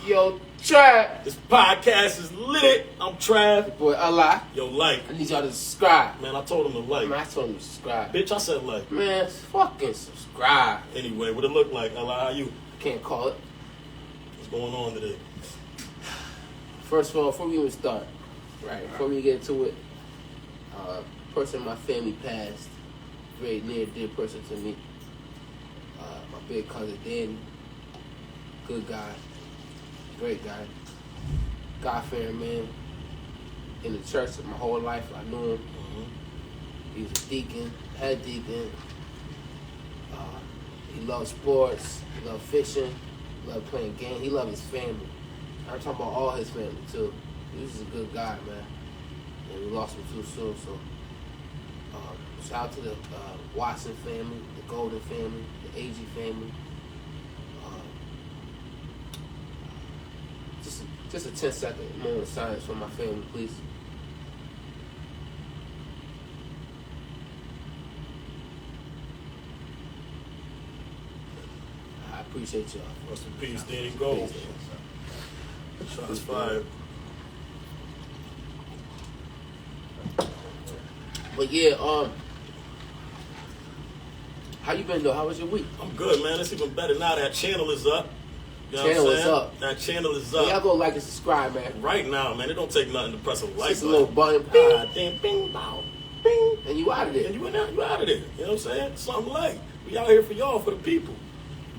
Yo, Trav. This podcast is lit. I'm Trav. Boy, Allah. Yo, like. I need y'all to subscribe. Man, I told him to like. Man, I told him to subscribe. Bitch, I said like. Man, fucking subscribe. Anyway, what it look like? Allah, how you? Can't call it. What's going on today? First of all, before we even start, before we get into it, person in my family passed. Very near dear person to me. My big cousin Danny. Good guy. Great guy. God-fearing man. In the church my whole life, I knew him. Mm-hmm. He was a deacon, head deacon. He loved sports. He loved fishing. He loved playing games. He loved his family. I'm talking about all his family, too. He was a good guy, man. And we lost him too soon, so... shout out to the Watson family, the Golden family, the Agee family. Just a 10-second moment of silence for my family, please. I appreciate y'all. Rest in peace, Danny Gold. Shots fired. But yeah, how you been though? How was your week? I'm good, man. It's even better now that channel is up. You know channel what I'm is saying? up. That channel is up. Y'all go like and subscribe, man. Right now, man. It don't take nothing to press a like Just a button. little button, bing, Damn, bing, bow, bing. and you out of there. And you out of there. You know what I'm saying? Something like. We out here for y'all, for the people.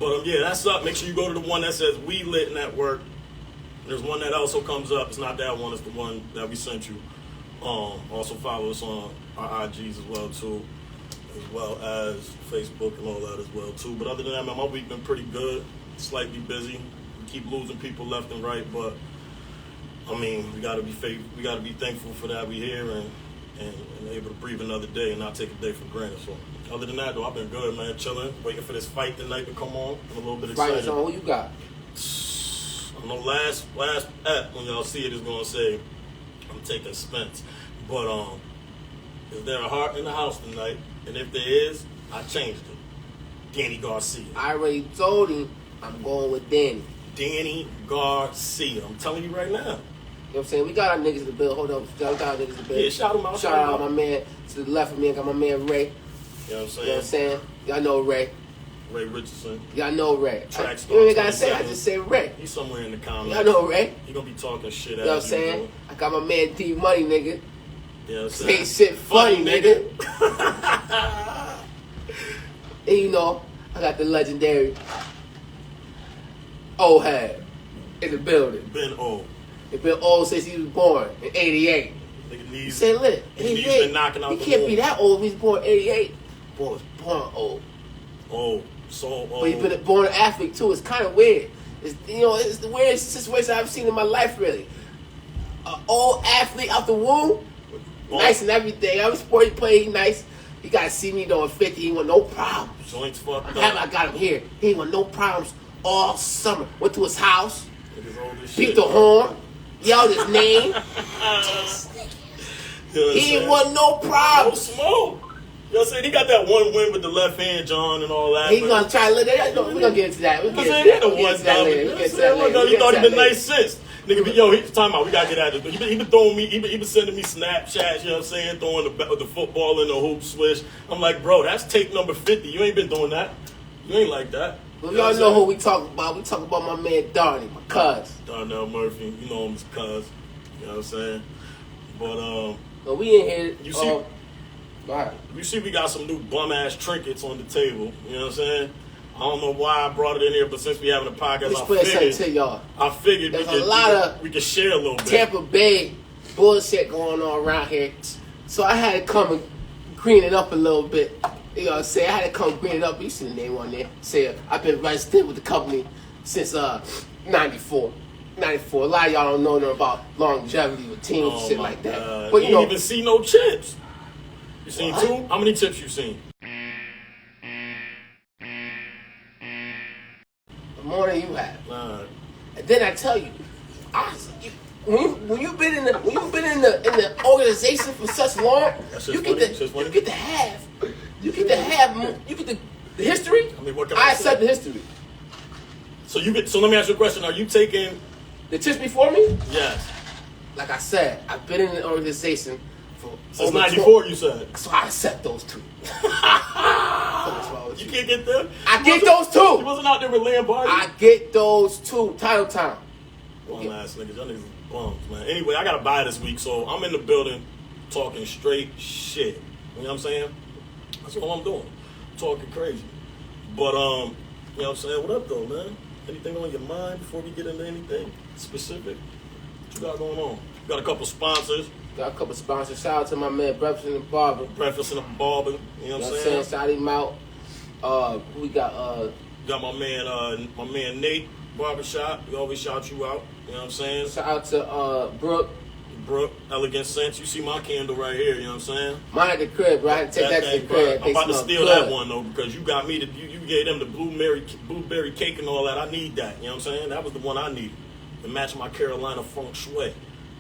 But yeah, that's up. Make sure you go to the one that says We Lit Network. There's one that also comes up. It's not that one. It's the one that we sent you. Also follow us on our IGs as well too, as well as Facebook and all that as well too. But other than that, man, my week been pretty good. Slightly busy. We keep losing people left and right, but I mean, we gotta be thankful for that we here and able to breathe another day and not take a day for granted. So other than that, though, I've been good, man. Chilling, waiting for this fight tonight to come on. I'm a little bit excited. Fight on, who you got? I know last app when y'all see it is gonna say I'm taking Spence, but is there a heart in the house tonight? And if there is, I changed it. Danny Garcia. I already told him I'm going with Danny. Danny Garcia. I'm telling you right now. You know what I'm saying? We got our niggas in the bill. Hold up. We got our niggas in the bill. Yeah, shout him out. Shout out my man to the left of me. I got my man Ray. You know what I'm saying? You know what I'm saying? Y'all know Ray. Ray Richardson. Y'all know Ray. Trackstar. You ain't gotta say, I just say Ray. He's somewhere in the comments. Y'all know Ray. He gonna be talking shit. You know what I'm saying? I got my man D Money, nigga. You know what I'm saying? Say shit funny, nigga. And you know, I got the legendary old head in the building. Been old. It's been old since he was born in 88. Nigga needs. Say lit. He's been knocking out he the can't wall. be that old if he's born 88. Boy was born old. Oh, so old. But he's been a born athlete too. It's kind of weird. It's, you know, it's the weirdest situation I've seen in my life, really. An old athlete out the womb, nice and everything. I'm a sporty player, he nice. He got to see me doing 50. He want no problems. Joints fucked I'm happy up. I got him here. He ain't want no problems all summer. Went to his house, Niggas old as beat shit. the horn, yelled his name. You know what I'm He saying? ain't want no No problems. smoke. You know what I'm saying? He got that one win with the left hand, John, and all that. He gonna try to look at that. We're gonna get into that. We'll get Because into he that. the We'll get one into that dub. later. You We'll know get what into that I'm later. saying? We'll He get thought into he that been later. nice since. Nigga, yo, time out. We gotta get at it. He been throwing me. He been sending me Snapchats. You know what I'm saying? Throwing the football in the hoop swish. I'm like, bro, that's tape number 50. You ain't been doing that. You ain't like that. Well, You know y'all what know I'm who we talking about. We talking about my man Darnie, my cuz. Darnell Murphy. You know him as cuz. You know what I'm saying? But So we in here. You see- go ahead. you see, we got some new bum ass trinkets on the table. You know what I'm saying? I don't know why I brought it in here, but since we having a podcast, Let me explain something to y'all. I figured There's a lot of we could share a little bit. Tampa Bay bullshit going on around here. So I had to come and green it up a little bit. You know what I'm saying? I had to come green it up. You see the name on there. Say I've been registered with the company since 94. 94. A lot of y'all don't know nothing about longevity with teams and shit my like that. God. But you you know, didn't even see no chips. You seen What? 2? How many chips you seen? the more than you have. Nah. And then I tell you, when you've been in the organization for such long, That's you just get funny. to Just funny. you get to have the history. I mean, what can I say? accept the history. So let me ask you a question. Are you taking The chicks before me? Yes. Like I said, I've been in an organization for Since 94, you said. So I accept those two. You can't get them? I get those two. You wasn't out there with Lamb Barty? I get those two. Title time. Bum ass niggas. Y'all niggas is bums, man. Anyway, I got to buy this week, so I'm in the building talking straight shit. You know what I'm saying? That's all I'm doing. Talking crazy. But, you know what I'm saying? What up, though, man? Anything on your mind before we get into anything specific? What you got going on? Got a couple sponsors. Got a couple sponsors. Shout out to my man Breakfast in the Barber. Breakfast in the Barber. You know what I'm saying? Shout him out. We got got my man Nate Barbershop. We always shout you out. You know what I'm saying? Shout out to Brooke, Elegant Scents. You see my candle right here. You know what I'm saying? Mine at the crib, bro. I had to take that to the crib. I'm about to steal that one though because you got me you gave them the blueberry cake and all that. I need that. You know what I'm saying? That was the one I needed to match my Carolina feng shui.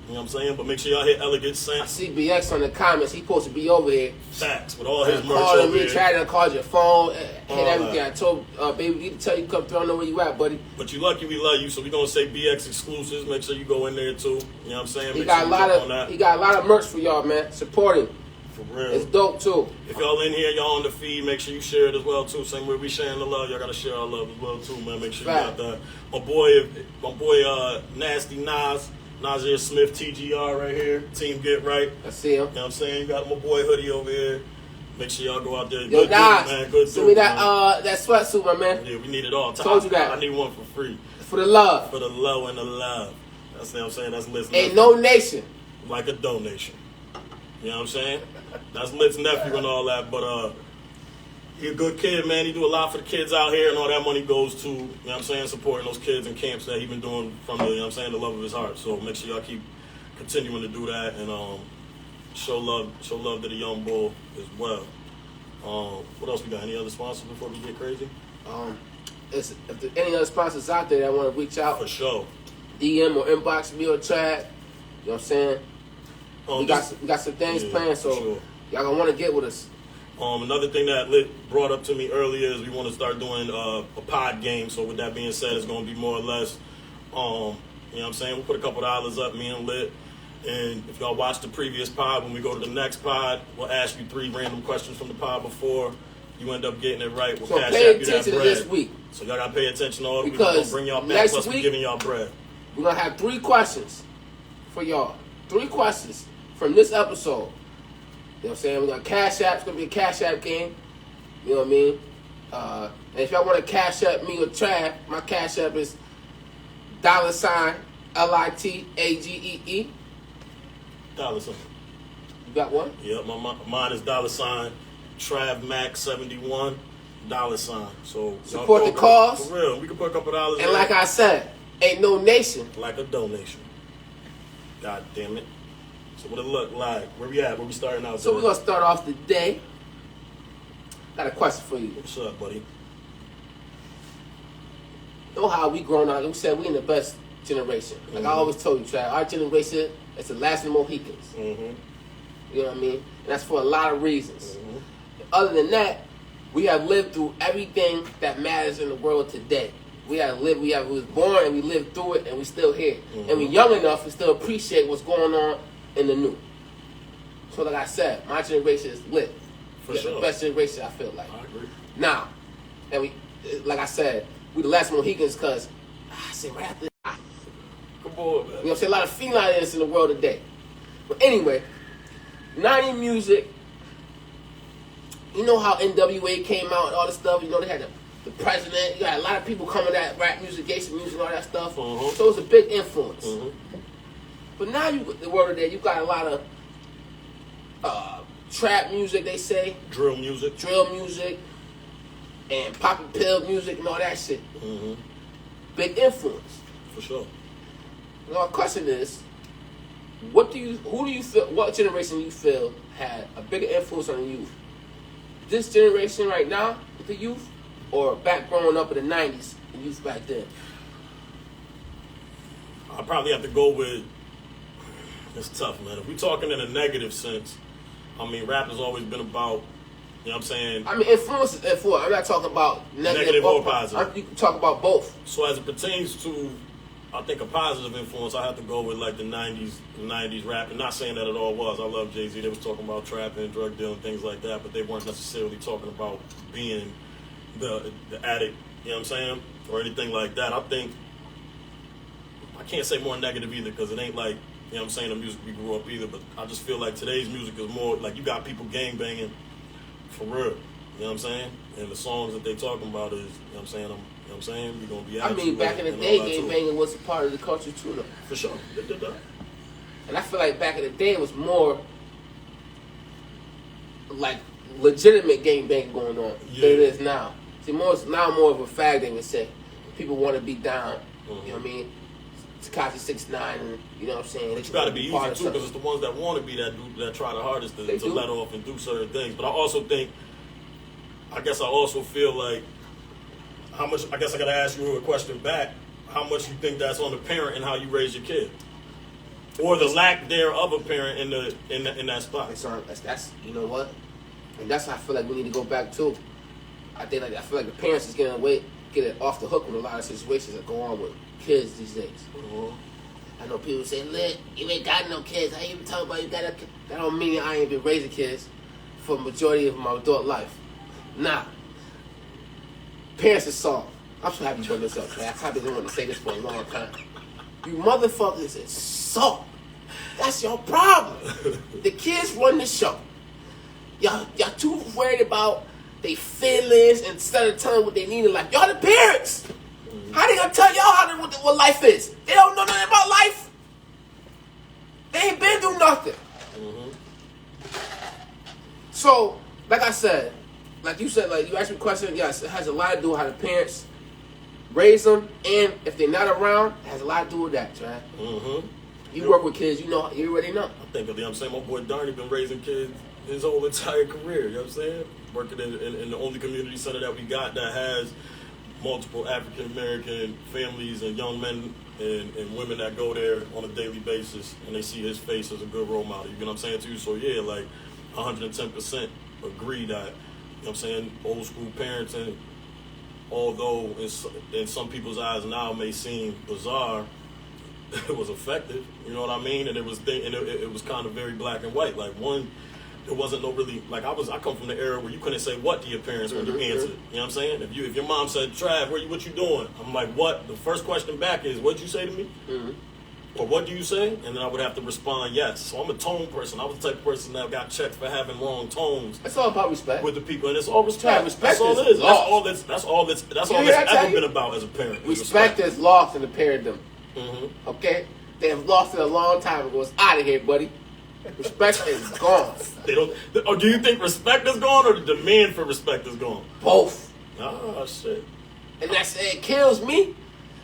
You know what I'm saying? But make sure y'all hit Elegant Scent. I see BX on the comments. He supposed to be over here. Facts with all his merch over over here. Tried to call your phone, hit everything. I told baby, we need to tell you come through. I don't know where you at, buddy. But you lucky we love you, so we gonna say BX exclusives. Make sure you go in there too. You know what I'm saying? He got a lot of merch for y'all, man. Support him. For real. It's dope too. If y'all in here, y'all on the feed, make sure you share it as well too. Same way we sharing the love, y'all gotta share our love as well too, man. Make sure you got that. My boy, Nasty Nasir Smith, TGR right here. Team Get Right. I see him. You know what I'm saying? You got my boy Hoodie over here. Make sure y'all go out there. Yo, Good dude, man. Good send me dude, that sweatsuit, my man. Yeah, we need it all. Told you that. I need one for free. For the love. For the low and the love. That's what I'm saying. That's Lit's nephew. A donation. Like a donation. You know what I'm saying? That's Lit's nephew and all that. But he a good kid, man. He do a lot for the kids out here, and all that money goes to, you know what I'm saying, supporting those kids in camps that he been doing from the, you know what I'm saying, the love of his heart. So make sure y'all keep continuing to do that and show love to the young bull as well. What else we got? Any other sponsors before we get crazy? If there's any other sponsors out there that want to reach out, for sure, DM or inbox me or Trav. You know what I'm saying? We got some things planned, so sure. Y'all gonna want to get with us. Another thing that Lit brought up to me earlier is we want to start doing a pod game. So with that being said, it's going to be more or less, you know what I'm saying? We'll put a couple dollars up, me and Lit. And if y'all watched the previous pod, when we go to the next pod, we'll ask you 3 random questions from the pod before. You end up getting it right. We'll cash pay out you that attention bread. This week. So y'all got to pay attention to all because we're going to bring y'all back, plus we're giving y'all bread. We're going to have 3 questions for y'all. 3 questions from this episode. You know what I'm saying? We're going to cash app. It's going to be a cash app game. You know what I mean? And if y'all want to cash app me or Trav, my cash app is $LITAGEE. $. You got one? Yeah, mine is $TravMac71 $. So support the cause. For real, we can put a couple dollars. And like I said, ain't no nation like a donation. God damn it. So what it look like? Where we at? Where we starting out? So we're gonna start off the day. Got a question for you. What's up, buddy? Know how we grown up? We said we in the best generation. Like I always told you, Trav, our generation is the last of the Mohicans. Mm-hmm. You know what I mean? And that's for a lot of reasons. Mm-hmm. Other than that, we have lived through everything that matters in the world today. We was born and we lived through it and we still here. Mm-hmm. And we young enough to still appreciate what's going on in the new. So like I said, my generation is lit. For sure. The best generation, I feel like. I agree. Now, and we, like I said, we the last Mohicans because I say right after. Come on, man. You know what I'm saying? A lot of felines in the world today. But anyway, 90 music. You know how NWA came out and all this stuff. You know they had the president. You got a lot of people coming at rap music, gangsta music, all that stuff. Mm-hmm. So it's a big influence. Mm-hmm. But now the world today, you got a lot of trap music. They say drill music, and poppy pill music and all that shit. Mm-hmm. Big influence for sure. Now, my question is, who do you feel? What generation do you feel had a bigger influence on the youth? This generation right now with the youth, or back growing up in the 90s, the youth back then? I probably have to go with. It's tough, man. If we're talking in a negative sense, I mean, rap has always been about, you know what I'm saying? I mean, influence is influence. I'm not talking about negative or positive. You can talk about both. So as it pertains to I think a positive influence, I have to go with like the 90s rap. And not saying that it all was. I love Jay-Z. They was talking about trapping, drug dealing, things like that, but they weren't necessarily talking about being the addict, you know what I'm saying? Or anything like that. I think, I can't say more negative either, because it ain't like, you know what I'm saying, the music we grew up either, but I just feel like today's music is more, like you got people gang banging for real, you know what I'm saying? And the songs that they talking about is, you know what I'm saying, you know what I'm saying? You're going to be I mean, back in the day, gang banging was a part of the culture too, though. For sure. And I feel like back in the day, it was more like legitimate gang banging going on than it is now. See, more of a fag thing to say. People want to be down, you know what I mean? Tekashi 6ix9ine, and you know what I'm saying? But you got to be easy too, because it's the ones that want to be that try the hardest to let off and do certain things. But I also think, I also feel like, how much, I guess I got to ask you a question back, how much you think that's on the parent and how you raise your kid? Or the lack thereof of a parent in that spot. That's you know what? And that's how I feel like we need to go back to. I feel like the parents is getting it off the hook with a lot of situations that go on with kids these days. Mm-hmm. I know people say, "Lit, you ain't got no kids. How you even talk about you got a kid?" That don't mean I ain't been raising kids for the majority of my adult life. Nah. Parents are soft. I'm so happy you brought this up, man. I probably didn't want to say this for a long time. You motherfuckers is soft. That's your problem. The kids run the show. Y'all too worried about their feelings instead of telling what they need in life. Y'all the parents. How they gonna tell y'all what life is? They don't know nothing about life. They ain't been through nothing. So, like I said, like you said, like you asked me a question, yes, it has a lot to do with how the parents raise them, and if they're not around, it has a lot to do with that, right? You work with kids, you already know. I think, you know what I'm saying, my boy Darnie been raising kids his whole entire career, you know what I'm saying? Working in the only community center that we got that has multiple African American families and young men and women that go there on a daily basis, and they see his face as a good role model, you know what I'm saying, too? So yeah, like 110% agree that, you know what I'm saying, old school parenting, although in some people's eyes now may seem bizarre, it was effective, you know what I mean? And it was kind of very black and white. Like one, there wasn't no really, like I come from the era where you couldn't say what to your parents when you answered. You know what I'm saying? If your mom said, "Trav, what you doing?" I'm like, "What?" The first question back is, "What'd you say to me?" Or "What do you say?" And then I would have to respond, "Yes." So I'm a tone person. I was the type of person that got checked for having wrong tones. It's all about respect with the people, and it's all respect. Respect that's all it is. That's all that's ever been about as a parent. Respect is lost in the parentdom. Okay, they have lost it a long time ago. It's out of here, buddy. Respect is gone. They don't. Or do you think respect is gone, or the demand for respect is gone? Both. Oh shit. And it kills me.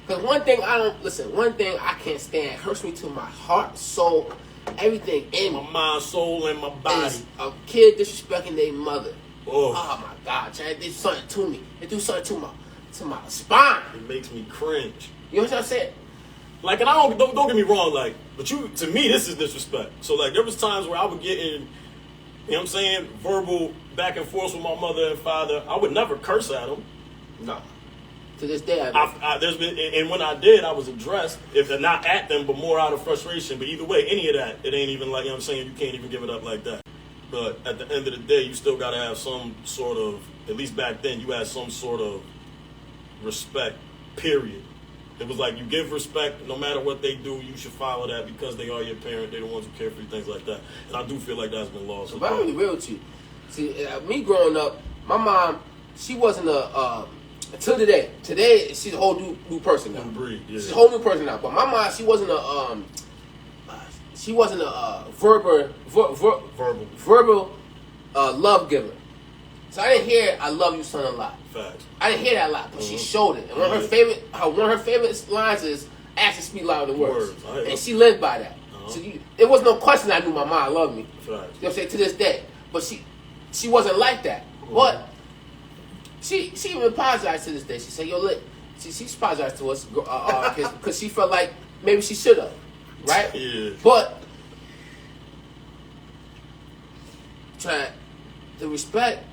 Because one thing I can't stand, it hurts me to my heart, soul, everything in my mind, soul, and my body. Is a kid disrespecting their mother. Oh my God, Chad, they do something to me. They do something to my spine. It makes me cringe. You know what I'm saying? Like, and I don't get me wrong, like, but to me, this is disrespect. So, like, there was times where I would get in, you know what I'm saying, verbal back and forth with my mother and father. I would never curse at them. No. To this day, there's been, and when I did, I was addressed, if they're not at them, but more out of frustration. But either way, any of that, it ain't even like, you know what I'm saying, you can't even give it up like that. But at the end of the day, you still got to have some sort of, at least back then, you had some sort of respect, period. It was like you give respect no matter what they do, you should follow that because they are your parent, they're the ones who care for you, things like that. And I do feel like that's been lost. But I'm gonna be real with you. See, me growing up, my mom, she wasn't until today. Today, she's a whole new person now. New breed, yeah. She's a whole new person now. But my mom, she wasn't a verbal love giver. So I didn't hear "I love you, son" a lot. Facts. I didn't hear that a lot, but she showed it. And one of her favorite lines is "Actions speak louder than words," and she lived by that. So there was no question I knew my mom loved me. Facts. You know what I'm saying, to this day, but she wasn't like that. But she even apologized to this day. She said, "Yo, Lit." She apologized to us because she felt like maybe she should have, right? Yeah. But the respect.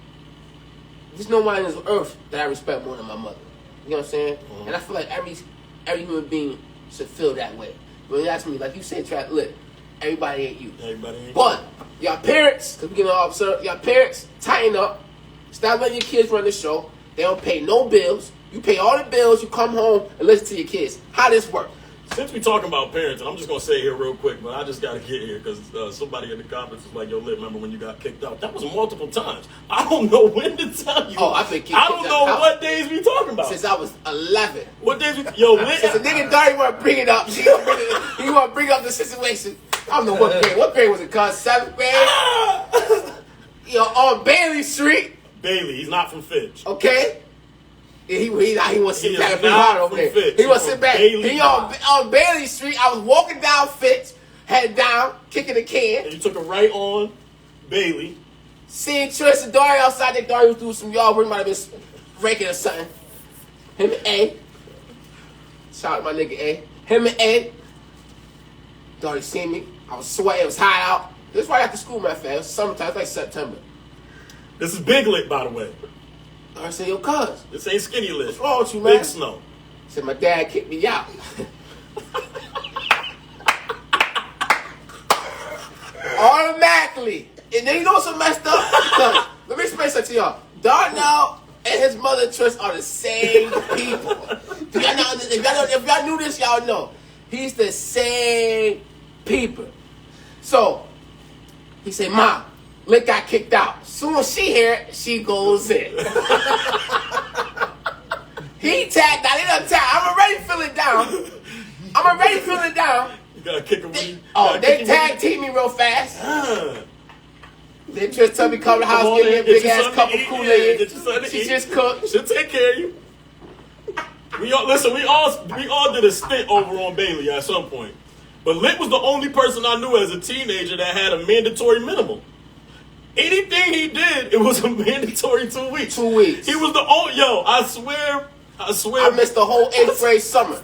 There's no one on this earth that I respect more than my mother. You know what I'm saying? And I feel like every human being should feel that way. When you ask me, like you said, Trav Lit, everybody ain't you. Everybody ain't But your parents, because we getting all absurd, your parents, tighten up. Stop letting your kids run the show. They don't pay no bills. You pay all the bills. You come home and listen to your kids. How this work? Since we talking about parents, and I'm just going to say it here real quick, but I just got to get here because somebody in the comments was like, yo, Lit, remember when you got kicked out? That was multiple times. I don't know when to tell you. Oh, I've been kicked out. I don't know out. what days we talking about. Since I was 11. What days we... Yo, Lit... Since a nigga Dirty want to bring it up. He want to bring up the situation. I don't know what grade. What grade was it, cuz? 7th grade? Yo, on Bailey Street. Bailey, he's not from Fitch. Okay? He want to sit back and be not hard over there. from Fitch. He want to sit back. Bailey He on Bailey Street. I was walking down Fitch, head down, kicking the can. And you took a right on Bailey. Seeing Trish and Dari outside. That Dari was doing some yard work. Might have been raking or something. Him and A. Shout out my nigga A. Him and A. Dari seen me. I was sweating. It was hot out. This is right after school, my fam. It was summertime. It's like September. This is Big Lit, by the way. I said, yo, cuz. This ain't Skinny Lit. What's wrong with you, man? Big Snow. Said my dad kicked me out. Automatically. And then you know what's so messed up? Because, let me explain something to y'all. Darnell and his mother Trish are the same people. If y'all knew this, y'all know. He's the same people. So, he said, Mom, Lit got kicked out. Soon as she hear it, she goes in. He tagged out. He done tagged. I'm already feeling down. You gotta kick him with you. They tag team me real fast. They just tell me come to the house, give me a big ass cup of Kool-Aid. She just cooked. She'll take care of you. We all did a stint over on Bailey at some point. But Lit was the only person I knew as a teenager that had a mandatory minimum. Anything he did, it was a mandatory 2 weeks. 2 weeks. He was the only, I swear. I missed the whole 8th grade summer.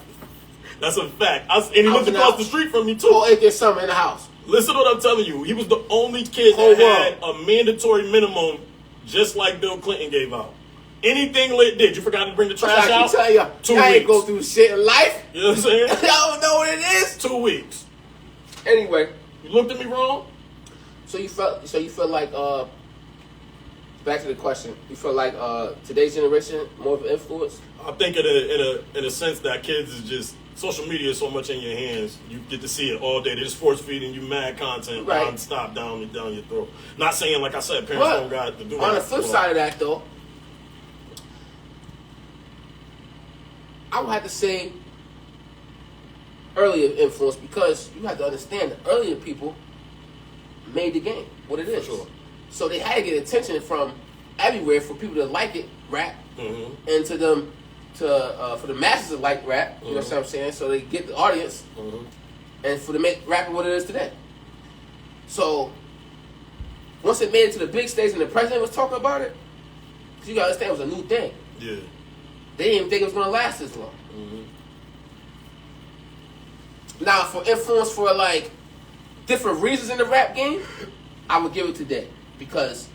That's a fact. And he lived across the street from me too. Whole 8th grade summer in the house. Listen to what I'm telling you. He was the only kid that had a mandatory minimum, just like Bill Clinton gave out. Anything Lit did, you forgot to bring the trash out? I tell you, 2 I weeks. ain't go through shit in life. You know what I'm saying? Y'all don't know what it is. 2 weeks. Anyway, you looked at me wrong. So you feel like back to the question. You feel like today's generation more of an influence? I think in a sense that kids is just social media is so much in your hands. You get to see it all day. They're just force feeding you mad content non-stop down your throat. Not saying, like I said, parents don't got to do it. On the flip side of that, though, I would have to say earlier influence, because you have to understand that earlier people made the game what it is. For sure. So they had to get attention from everywhere for people to like it, rap, and to them for the masses to like rap. You know what I'm saying? So they get the audience, and for to make rap what it is today. So once it made it to the big stage and the president was talking about it, because you gotta understand it was a new thing. Yeah. They didn't even think it was gonna last this long. Now, for influence for like different reasons in the rap game, I would give it today, because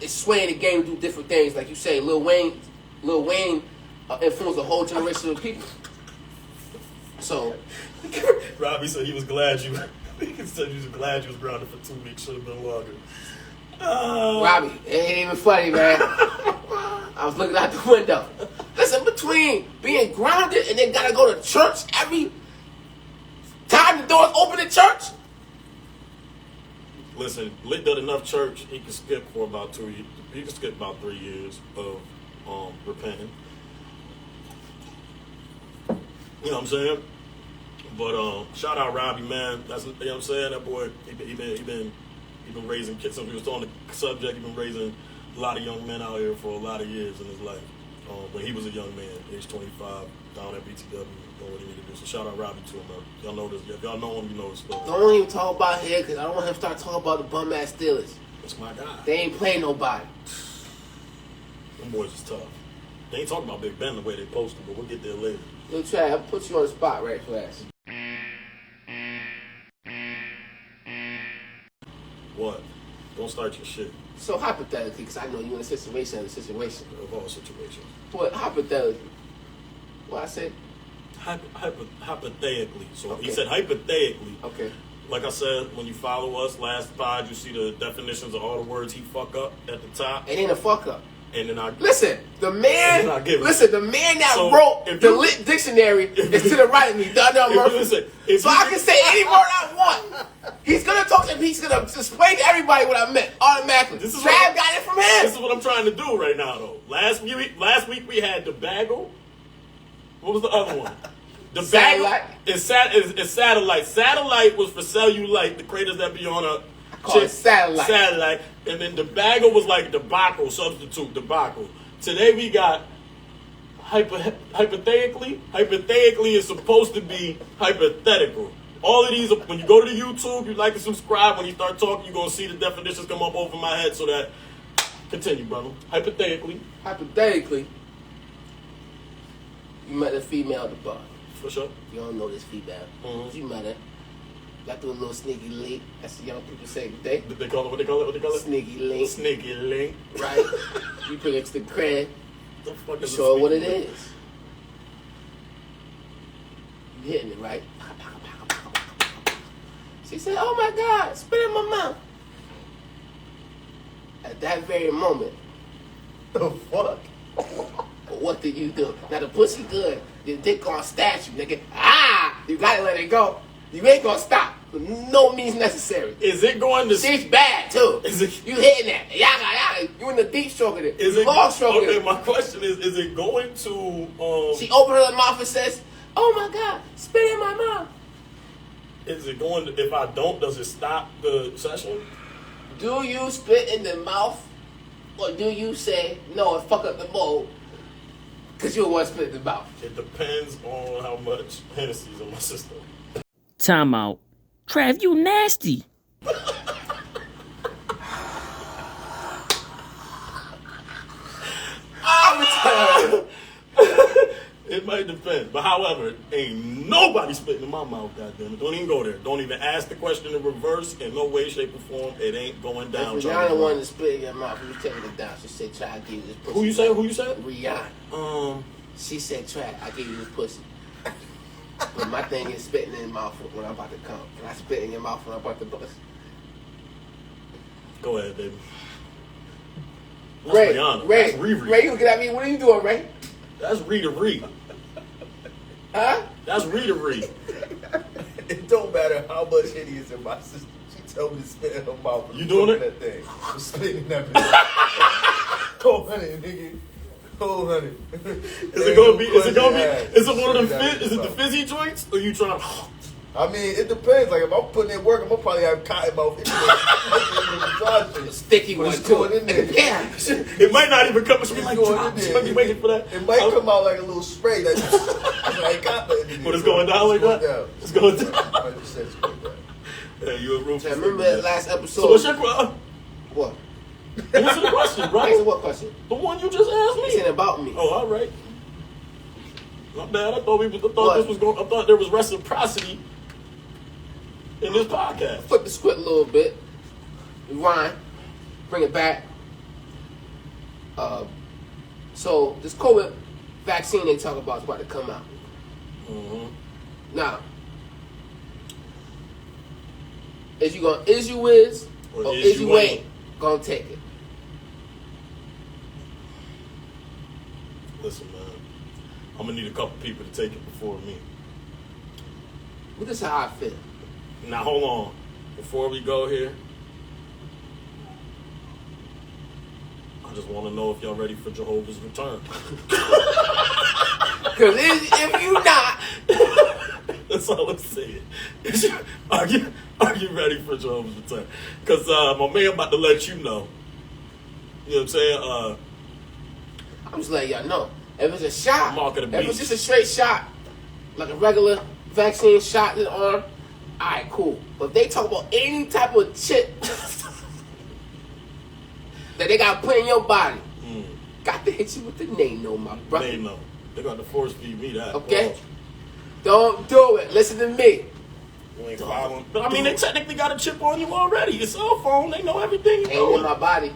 it's swaying the game to do different things. Like you say, Lil Wayne influenced a whole generation of people. So, Robbie said he was glad you. He said he was glad you was grounded for 2 weeks. Should have been longer. Robbie, it ain't even funny, man. I was looking out the window. Listen, between being grounded and then gotta go to church every time the doors open at church. Listen, Lit did enough church. He could skip for about 2 years. He could skip about 3 years of repenting. You know what I'm saying? But shout out Robbie, man. That's, you know what I'm saying. That boy, he been raising kids. Since we was on the subject, he been raising a lot of young men out here for a lot of years in his life. When he was a young man, age 25, down at BTW, doing what he needed to do. So shout out Robbie to him, man. Y'all know this. If y'all know him, you know his story. Don't even talk about here, because I don't want him to start talking about the bum ass Steelers. That's my guy. They ain't playing nobody. Them boys is tough. They ain't talking about Big Ben the way they posted, but we'll get there later. Yo, Trav, I'll put you on the spot right fast. What? Don't start your shit. So hypothetically, because I know you in a situation. Of all situations. But hypothetically, what I said? Hypothetically. So Okay. he said hypothetically. Okay. Like I said, when you follow us last pod, you see the definitions of all the words he fuck up at the top. It ain't a fuck up. And then I Listen, the man. Not giving Listen, the man that So, wrote if the you- Lit dictionary is to the right of me. Donnell Murphy. So I can say any word I want. He's gonna talk to me. He's gonna explain to everybody what I meant automatically. This is Trav got it from him. This is what I'm trying to do right now, though. Last week we had the bagel. What was the other one? The Satellite. bagel. It's satellite. Satellite was for cellulite, the craters that be on a Call it satellite. Satellite. And then the bagel was like debacle, substitute debacle. Today we got hypothetically. Hypothetically is supposed to be hypothetical. All of these, when you go to the YouTube, you like and subscribe. When you start talking, you're going to see the definitions come up over my head so that... Continue, brother. Hypothetically. Hypothetically, you met a female at the bar. For sure. You don't know this female. Mhm. You met her. Got through a little sneaky link. That's the young people say today. What they call it? What they call it? Sneaky link. Sneaky link. Right? You bring it to the crib. The fuck You is a show her what it sneaky link? is. You hitting it, right? She said, "Oh my God, spit in my mouth." At that very moment, The fuck? what do you do? Now the pussy good. Your dick gonna statue, nigga. You gotta let it go. You ain't gonna stop. No means necessary. Is it going to... She's bad too. Is it- You hitting that? Yaga. You in the deep stroke of it. Is You it... long stroke of Okay, it. my question is it going to... She opened her mouth and says, "Oh my God, spit in my mouth." Is it going to... If I don't, does it stop the session? Do you spit in the mouth, or do you say no and fuck up the bowl because you want to spit in the mouth? It depends on how much Hennessy's in my system. Time out. Trav, you nasty. It might depend. But however, ain't nobody spitting in my mouth, goddammit. Don't even go there. Don't even ask the question in reverse. In no way, shape, or form. It ain't going down. If Rihanna wanted to spit in your mouth, you taking it down. She said, "Try, I give you this pussy." Who you say? Who you said? Rihanna. She said, "Try, I give you this pussy." But my thing is spitting in your mouth when I'm about to come. Can I spit in your mouth when I'm about to bust? Go ahead, baby. That's Ray, Rihanna. Ray, That's Riri. Ray, you looking at me? What are you doing, Ray? That's Rita Ree. Huh? That's Rita Ree. It don't matter how much Henny is in my system. She told me to spit in her mouth. You doing it? That thing. I'm spitting in that bitch. Oh, honey, nigga. Oh, honey. Is it gonna be? Is it gonna be? Ass. Is it one of them? Spit Is it the that fizzy joints? Or you trying? I mean, it depends. Like, if I'm putting in work, I'm gonna probably have cotton mouth anyway. Sticky But one it's too. going in there. Yeah. It might not even come. She be It's like, going drop. in She there. might be waiting for that. It might come out like a little spray. That I ain't got nothing in But it's there. going down like that? Down. It's going down. 100% it's going down. Hey, you a roof? I remember that last episode. So what's your question? What? Answer the question, Answer bro. what question? The one you just asked It's me. about me. Oh, all right. Not bad. I thought What? this was going. I thought there was reciprocity in this podcast. Flip the script a little bit. Rewind. Bring it back. So this COVID vaccine they talk about is about to come out. Mm-hmm. Now, is you or is you ain't gonna take it? Listen, man. I'm gonna need a couple people to take it before me. Well, this is how I feel. Now, hold on. Before we go here, I just want to know if y'all ready for Jehovah's return. Because if you not, That's all I'm saying. Are you ready for Jehovah's return? Because my man about to let you know. You know what I'm saying? I'm just letting y'all know. If it's a shot, Mark of the if it's beast. just a straight shot, like a regular vaccine shot in the arm, alright, cool. But if they talk about any type of chip that they got to put in your body, got to hit you with the no, my brother. They know. They got to force feed me that. Okay? Don't do it. Listen to me. You ain't following. But I mean, they technically got a chip on you already. Your cell phone, they know everything you Ain't in my know. body.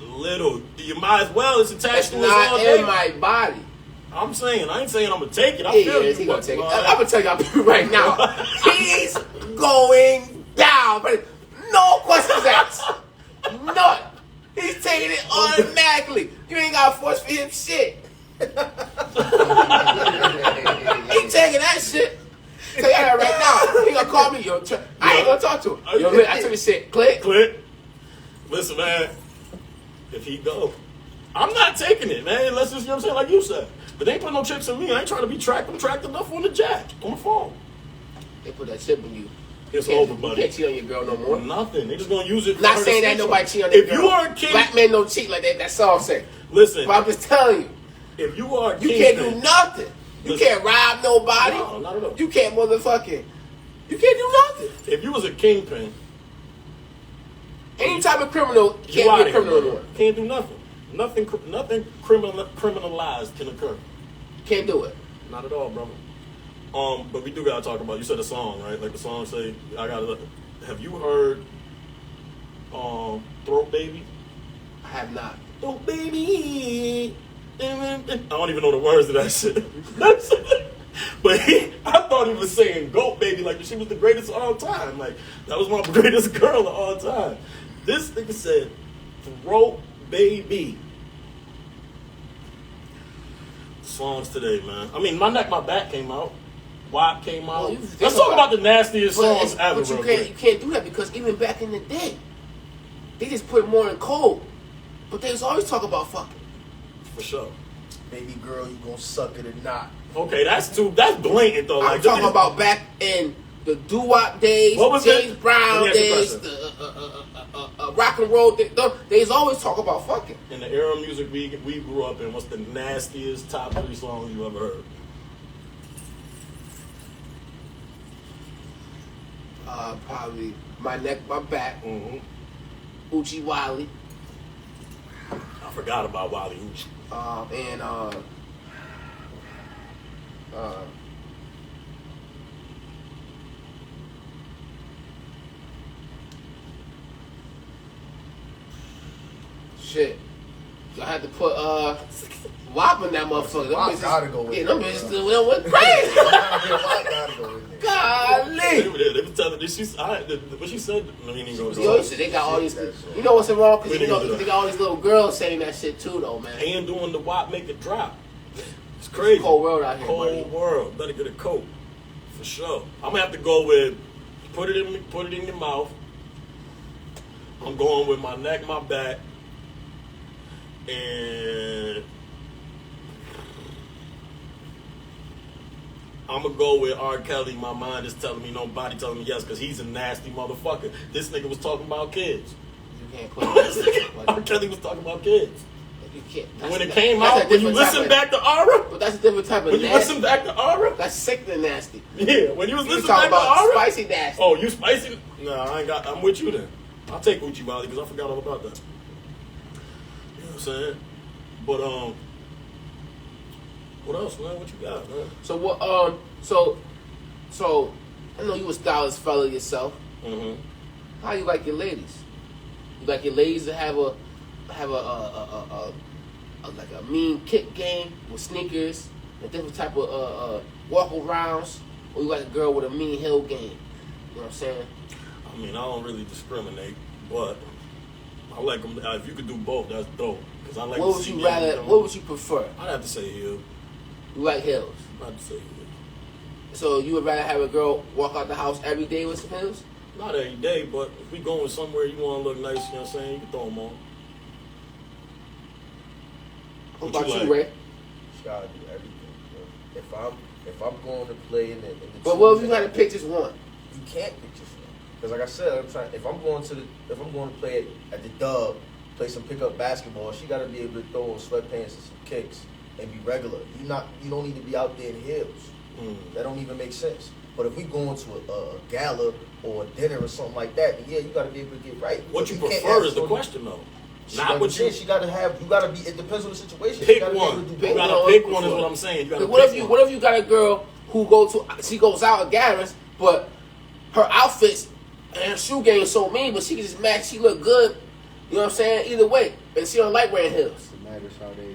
Little. You might as well. It's attached It's to us all not day. in my body. I'm saying, I ain't saying I'm gonna take it. I Yeah, feel he you. gonna take it. I'm gonna tell y'all right now. He's going down, but no questions asked. None. He's taking it automatically. You ain't gotta force for him shit. He taking that shit. Tell you that right now. He gonna call me, yo. I ain't gonna talk to him. Yo, look, I took the shit. Click. Listen, man. If he go, I'm not taking it, man. Unless it's, you know what I'm saying, like you said. But they ain't put no chips in me. I ain't trying to be tracked. I'm tracked enough on the jack, on the phone. They put that chip in you. It's over, buddy. You can't cheat on your girl no more. Nothing. They just gonna use it. Not saying that nobody cheat on their girl. If you are a king, black men don't cheat like that. That song say. Listen. But I'm just telling you. If you are a king, you can't do nothing. You can't rob nobody. No, not at all. You can't motherfucking. You can't do nothing. If you was a kingpin, any type of criminal can't be a criminal anymore. Can't do nothing. Nothing criminalized can occur. Can't do it. Not at all, brother. But we do gotta talk about. You said a song, right? Like the song say, I gotta look. Have you heard Throat Baby? I have not. Throat Baby. I don't even know the words of that shit. But I thought he was saying Goat Baby like she was the greatest of all time. Like that was my greatest girl of all time. This nigga said Throat Baby. Songs today, man. I mean, My Neck, My Back came out. WAP came out. Well, let's talk about the nastiest songs ever. But you can't do that because even back in the day, they just put more in code. But they was always talking about fucking. For sure. Baby girl, you gonna suck it or not? Okay, that's blatant though. I'm talking about back in the doo-wop days, James Brown days, the rock and roll days. They always talk about fucking. In the era of music we grew up in, what's the nastiest top 3 songs you ever heard? Probably My Neck, My Back, Uchi Wally. I forgot about Wally Uchi. Shit. I had to put WAP in that motherfucker. WAP gotta go in. Yeah, them bitches went crazy. WAP gotta go in there. Golly. They were telling what she said. I mean, Yo, they got all these. You know what's wrong? Because they got all these little girls saying that shit too, though, man. And doing the WAP make it drop. It's crazy. It's a cold world out here, Cold world. Better get a coat. For sure. I'm gonna have to go with put it in your mouth. I'm going with My Neck, My Back, and I'm gonna go with R. Kelly. My mind is telling me no, body telling me yes, because he's a nasty motherfucker. This nigga was talking about kids. You can't put R. Kelly was talking about kids. You can't. When it came out, when you listen back to Aura, but that's a different type of when you nasty. listen back to Aura, That's sick and nasty. yeah. When you was You listening talking back to about Aura, spicy nasty. oh, you spicy? Nah, I ain't got. I'm with you then. I'll take Uchi Wally because I forgot all about that. You know what I'm saying? But what else, man? What you got, man? So what? So I know you a stylish fella yourself. Mm-hmm. How you like your ladies? You like your ladies to have a like a mean kick game with sneakers, a different type of walk arounds, or you like a girl with a mean heel game? You know what I'm saying? I mean, I don't really discriminate, but I like them. If you could do both, that's dope. Because I like. What would you rather? What would you prefer? I'd have to say heel. You like heels? I'd have to say heel. So you would rather have a girl walk out the house every day with some heels? Not every day, but if we going somewhere you want to look nice, you know what I'm saying? You can throw them on. What What about you you, like? Ray? You gotta do everything, bro. If I'm going to play in the But what if you had to pick just one? You can't pick just one. Because like I said, if I'm going to play at the Dub, play some pickup basketball, she gotta be able to throw on sweatpants and some kicks and be regular. You don't need to be out there in heels. That don't even make sense. But if we going to a gala or a dinner or something like that, then yeah, you gotta be able to get right. What you can't prefer ask is the for- question, though. She Not gotta what you. you gotta be. It depends on the situation. Pick you gotta one. Be able to do You both. gotta pick one is what I'm saying. You gotta What pick if one. you got a girl who goes out at gatherings, but her outfits and her shoe game is so mean, but she can just match. She look good. You know what I'm saying? Either way, and she don't like wearing heels. It matters how they.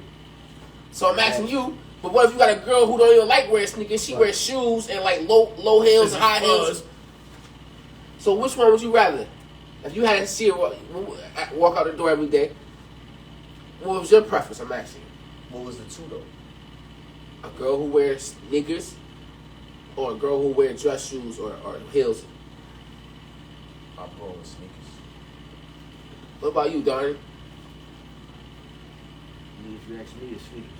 So I'm asking you, But what if you got a girl who don't even like wearing sneakers? She wears shoes and like low heels and high heels. So which one would you rather? If you had to see her walk out the door every day, what was your preference? I'm asking you. What was the two though? A girl who wears sneakers, or a girl who wears dress shoes or heels. I'm going with sneakers. What about you, Donnie? If you ask me, it's sneakers.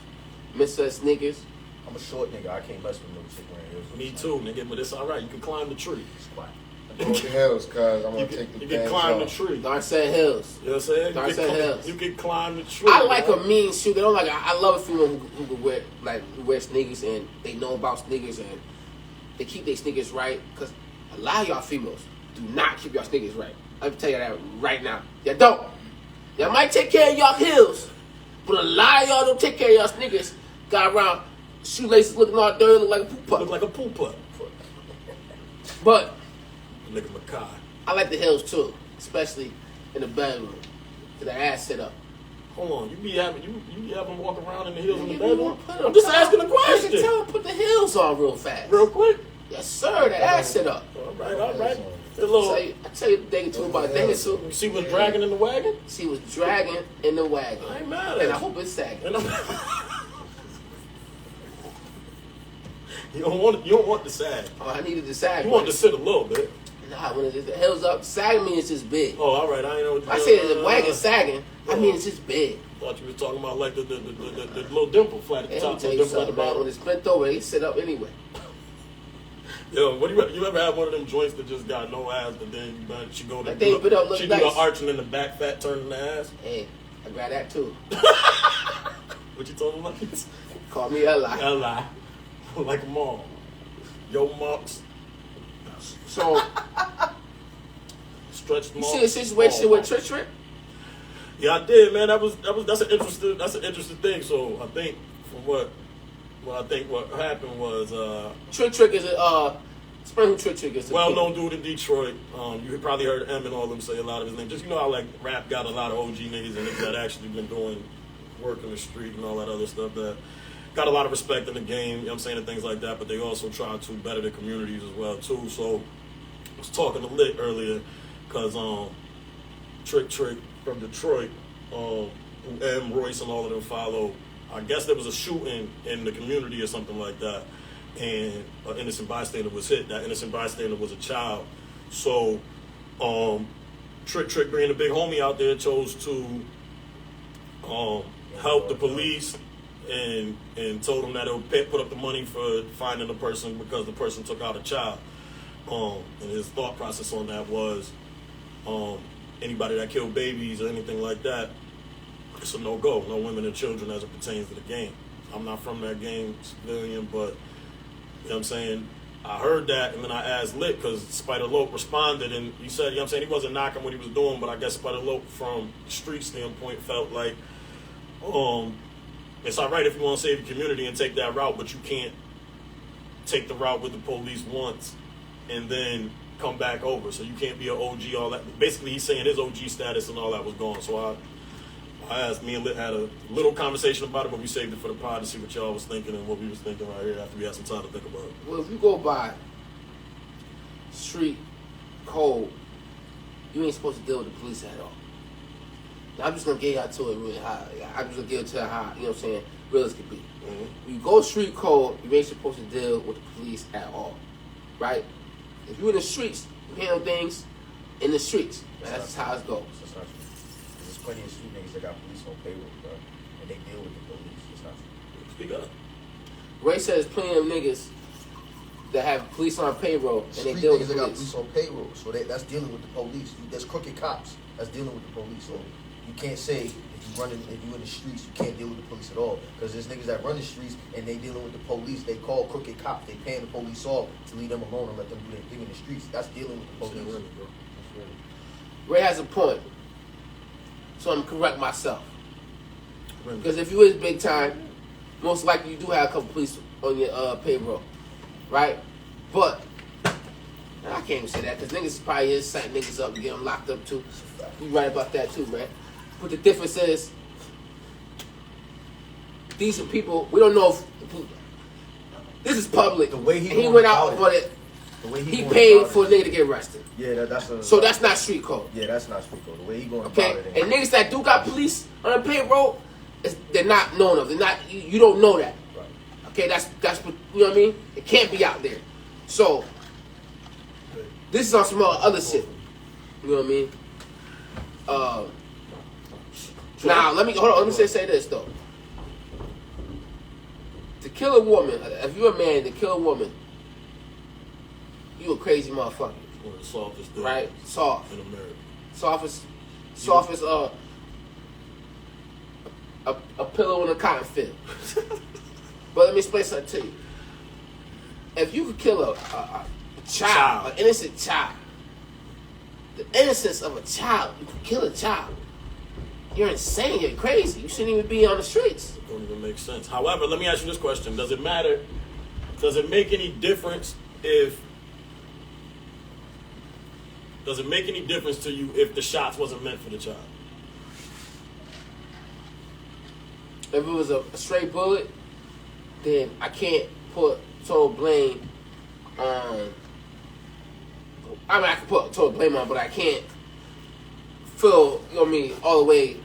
Mr. Sneakers. I'm a short nigga. I can't mess with no chick wearing heels. Me too, nigga, but it's all right. You can climb the tree. Squat. Go with the hills, cuz I'm gonna take the You can pants climb the off. tree. Dark Side Hills. You know what I'm saying? Dark Side Hills. You can climb the tree. I like bro. a mean shoe. They don't like. I love a female who wear who wear sneakers and they know about sneakers and they keep their sneakers right. Cause a lot of y'all females do not keep y'all sneakers right. Let me tell you that right now. Y'all don't. Y'all might take care of y'all heels, but a lot of y'all don't take care of y'all sneakers. Got around shoelaces looking all dirty, look like a poop pup. Look like a pool putt. But Nigga Makai. I like the heels too, especially in the bedroom. Cause that ass sit up. Hold on, you be having walk around in the heels in the You bedroom? wanna put 'em- I'm just asking a You question. can tell them put the heels on real fast. Real quick. Yes, sir. That ass sit up. All right. The I little, tell you a thing or two about a thing or two. she was dragging in the wagon? She was dragging in the wagon. I ain't mad at And I you. hope it's sagging. And I'm- you don't want the sag. Oh, I needed to sag. You want to sit a little bit. Nah, when the heels up, sagging means it's just big. Oh, all right. I ain't know. If I say the wagon sagging, I mean it's just big. Thought you were talking about like the little dimple flat at the And let me top, tell little you dimple at the something, man. When bottom. it's bent over, they sit up anyway. Yo, what do you ever have one of them joints that just got no ass, but then she go to Like they bit up look she nice. do the arching in the back, fat turning the ass? Hey, I grab that too. What you talking about? Call me Eli. Ella, like them all. Yo, marks, So, stretched you marks. see the situation all with marks. Trick Trick? Yeah, I did, man. That's an interesting thing. So I think from what happened was Trick Trick is explain who Trick Trick is. To well-known dude in Detroit. You probably heard M and all them say a lot of his name. Just how like rap got a lot of OG niggas and niggas that actually been doing work in the street and all that other stuff that got a lot of respect in the game. You know what I'm saying, and things like that. But they also try to better the communities as well too. So I was talking to Lit earlier because Trick Trick from Detroit, who M, Royce, and all of them follow. I guess there was a shooting in the community or something like that, and an innocent bystander was hit. That innocent bystander was a child. So, Trick Trick, being a big homie out there, chose to help the police and told them that it would put up the money for finding the person because the person took out a child. And his thought process on that was, anybody that killed babies or anything like that, it's a no-go. No women and children as it pertains to the game. I'm not from that game, civilian, but, you know what I'm saying? I heard that, and then I asked Lit, because Spider Lope responded, and he said, you know what I'm saying, he wasn't knocking what he was doing, but I guess Spider Lope, from the street standpoint, felt like, it's all right if you want to save the community and take that route, but you can't take the route with the police once and then come back over. So you can't be an OG, all that. Basically, he's saying his OG status and all that was gone. So I asked, me and Lit had a little conversation about it, but we saved it for the pod to see what y'all was thinking and what we was thinking right here after we had some time to think about it. Well, if you go by street code, you ain't supposed to deal with the police at all. Now, I'm just gonna get y'all to it really high. I'm just gonna get it to it high, you know what I'm saying, real as can be. Mm-hmm. When you go street code, you ain't supposed to deal with the police at all, right? If you're in the streets, you handle things in the streets. That's just how it goes. That's not true. There's plenty of street niggas that got police on payroll, bro, and they deal with the police. That's not true. Speak up. Ray says plenty of niggas that have police on payroll and they Street deal niggas with that the got police. police on payroll, so that's dealing with the police. There's crooked cops that's dealing with the police. So you can't say if you in the streets, you can't deal with the police at all. Because there's niggas that run the streets and they dealing with the police. They call crooked cops. They paying the police off to leave them alone and let them do their thing in the streets. That's dealing with the police. Ray has a point, so I'm gonna correct myself. Because if you is big time, most likely you do have a couple police on your payroll, right? But I can't even say that because niggas probably is setting niggas up and get them locked up too. You right about that too, man. But the difference is, decent people. We don't know if this is public. The way he went out on it. The way He paid for a nigga to get arrested. Yeah, so that's not street code. Yeah, that's not street code. The way he going okay? about it. And niggas that do got police on the payroll, they're not known of. They're not. You don't know that. Right. Okay, that's what you know what I mean. It can't be out there. So this is on some other shit. You know what I mean? Now let me hold on. Let me say this though. To kill a woman, if you're a man to kill a woman, you a crazy motherfucker. One of the softest things, right? Soft in America. Soft as a pillow in a cotton field. But let me explain something to you. If you could kill a child, an innocent child, the innocence of a child, you could kill a child. You're insane. You're crazy. You shouldn't even be on the streets. It don't even make sense. However, let me ask you this question: does it matter? Does it make any difference if? Does it make any difference to you if the shots wasn't meant for the child? If it was a straight bullet, then I can't put total blame on. I mean, I can put total blame on, but I can't feel, you know what I mean, all the way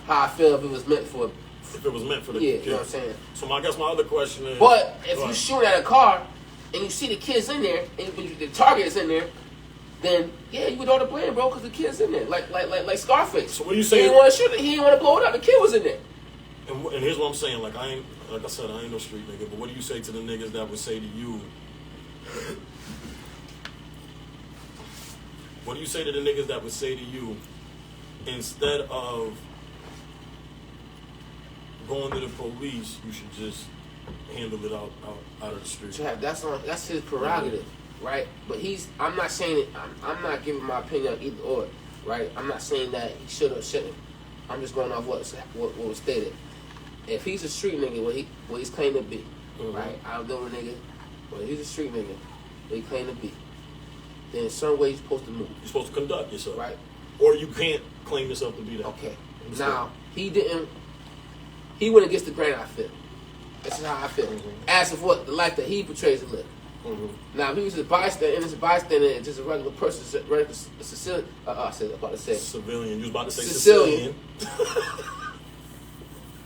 how I feel if it was meant for. If it was meant for the kid. kid. You know what I'm saying? So I guess my other question is. But if you shoot at a car and you see the kids in there and the target is in there, then yeah, you would know the blame, bro, because the kid's in there, like Scarface. So what do you say? He didn't want to shoot it. He didn't want to blow it up. The kid was in there. And here's what I'm saying. Like I said, I ain't no street nigga. But what do you say to the niggas that would say to you? What do you say to the niggas that would say to you, instead of going to the police, you should just handle it out of the street? That's his prerogative, right? But I'm not saying it. I'm not giving my opinion on either or, right? I'm not saying that he should or shouldn't. I'm just going off what was stated. If he's a street nigga, what he's claiming to be, right? I don't know a nigga, but if he's a street nigga, what he claiming to be, then in some way you're supposed to move. You're supposed to conduct yourself, right? Or you can't claim yourself to be that. Okay. Now he went against the grain. I feel. This is how I feel. As of what the life that he portrays to live. Now, if he was a bystander, innocent bystander, and just a regular person, regular Sicilian, I was about to say civilian. You was about to say Sicilian.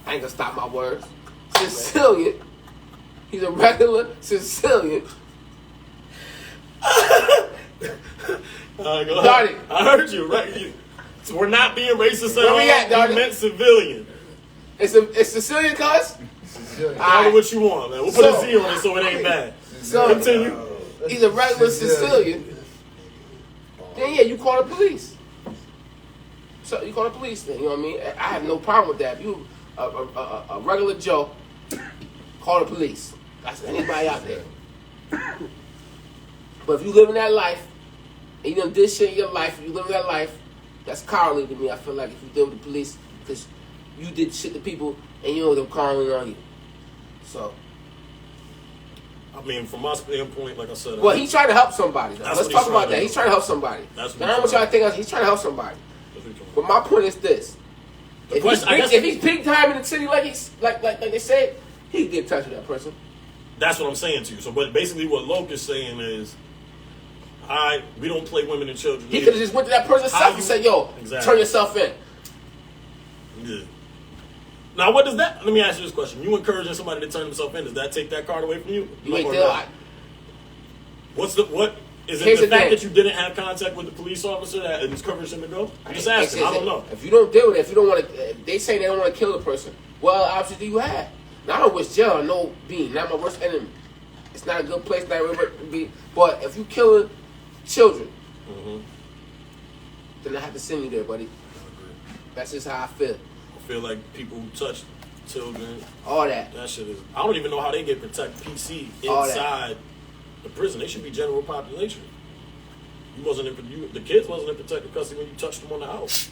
I ain't gonna stop my words. Sicilian. He's a regular Sicilian. I heard you, right? So we're not being racist at all. Where we at, Darty? We meant civilian. It's Sicilian, cuz? Call it what you want, man. We'll put a Z on it so it ain't bad. So continue. He's a regular Sicilian. Then yeah, you call the police. So you call the police then, you know what I mean? I have no problem with that. If you a regular Joe, call the police. That's anybody out there. But if you living that life, and you done did shit in your life, you living that life, that's cowardly to me. I feel like if you deal with the police, because you did shit to people, and you know them calling on you. So. I mean, from my standpoint, like I said. Well, he's trying to help somebody. Let's talk about that. He's trying to help somebody. Now, I want y'all to think he's trying to help somebody. But my point is this: if he's big time in the city, like they said, he can get in touch with that person. That's what I'm saying to you. So, but basically, what Loke is saying is, we don't play women and children. He could have just went to that person's self and said, "Yo, turn yourself in." Yeah. Now, what does that? Let me ask you this question: you encouraging somebody to turn himself in? Does that take that card away from you? You ain't there. What is it? The fact that you didn't have contact with the police officer that encouraged him to go? I'm just asking. I don't know. If you don't deal with it, if you don't want to, they say they don't want to kill the person. What options do you have? Now, I don't wish jail on no being. Not my worst enemy. It's not a good place to be. But if you killing children, then I have to send you there, buddy. That's just how I feel. I feel like people who touch children, all that shit is. I don't even know how they get protect PC inside the prison. They should be general population. The kids wasn't in protective custody when you touched them on the house.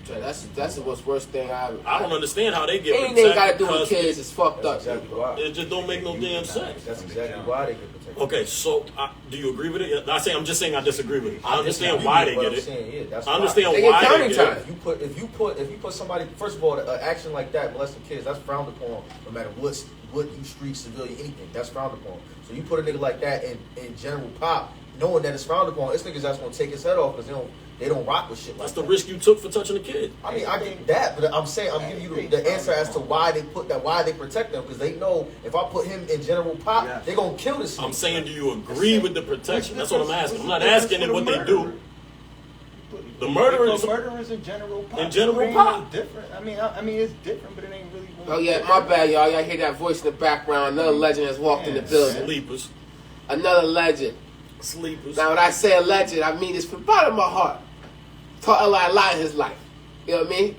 That's the most worst thing I ever. I don't understand how they get Anything protected. got to do with because kids is fucked up. That's exactly why. It just don't make no damn sense. That's exactly why they get protected. Okay, so do you agree with it? I'm just saying I disagree with it. I understand why they get it. I understand They get why counting they get time. it. If you put somebody, first of all, an action like that, molesting kids, that's frowned upon. No matter what you street, civilian, anything, that's frowned upon. So you put a nigga like that in general pop, knowing that it's frowned upon, it's niggas that's gonna take his head off because they don't rock with shit like That's that. the risk you took for touching a kid. I mean, I get that, but I'm saying I'm giving you the answer as to why they put that, why they protect them, because they know if I put him in general pop, they're gonna kill this. I'm saying, do you agree with the protection? That's what I'm asking. I'm not asking them what they do. The murderers in general pop. In general pop. Different. I mean, it's different, but it ain't really. Oh yeah, my bad, y'all. Y'all hear that voice in the background? Another legend has walked in the building. Sleepers. Another legend. Sleepers. Now, when I say a legend, I mean this from the bottom of my heart. Taught Eli a lot in his life. You know what I mean?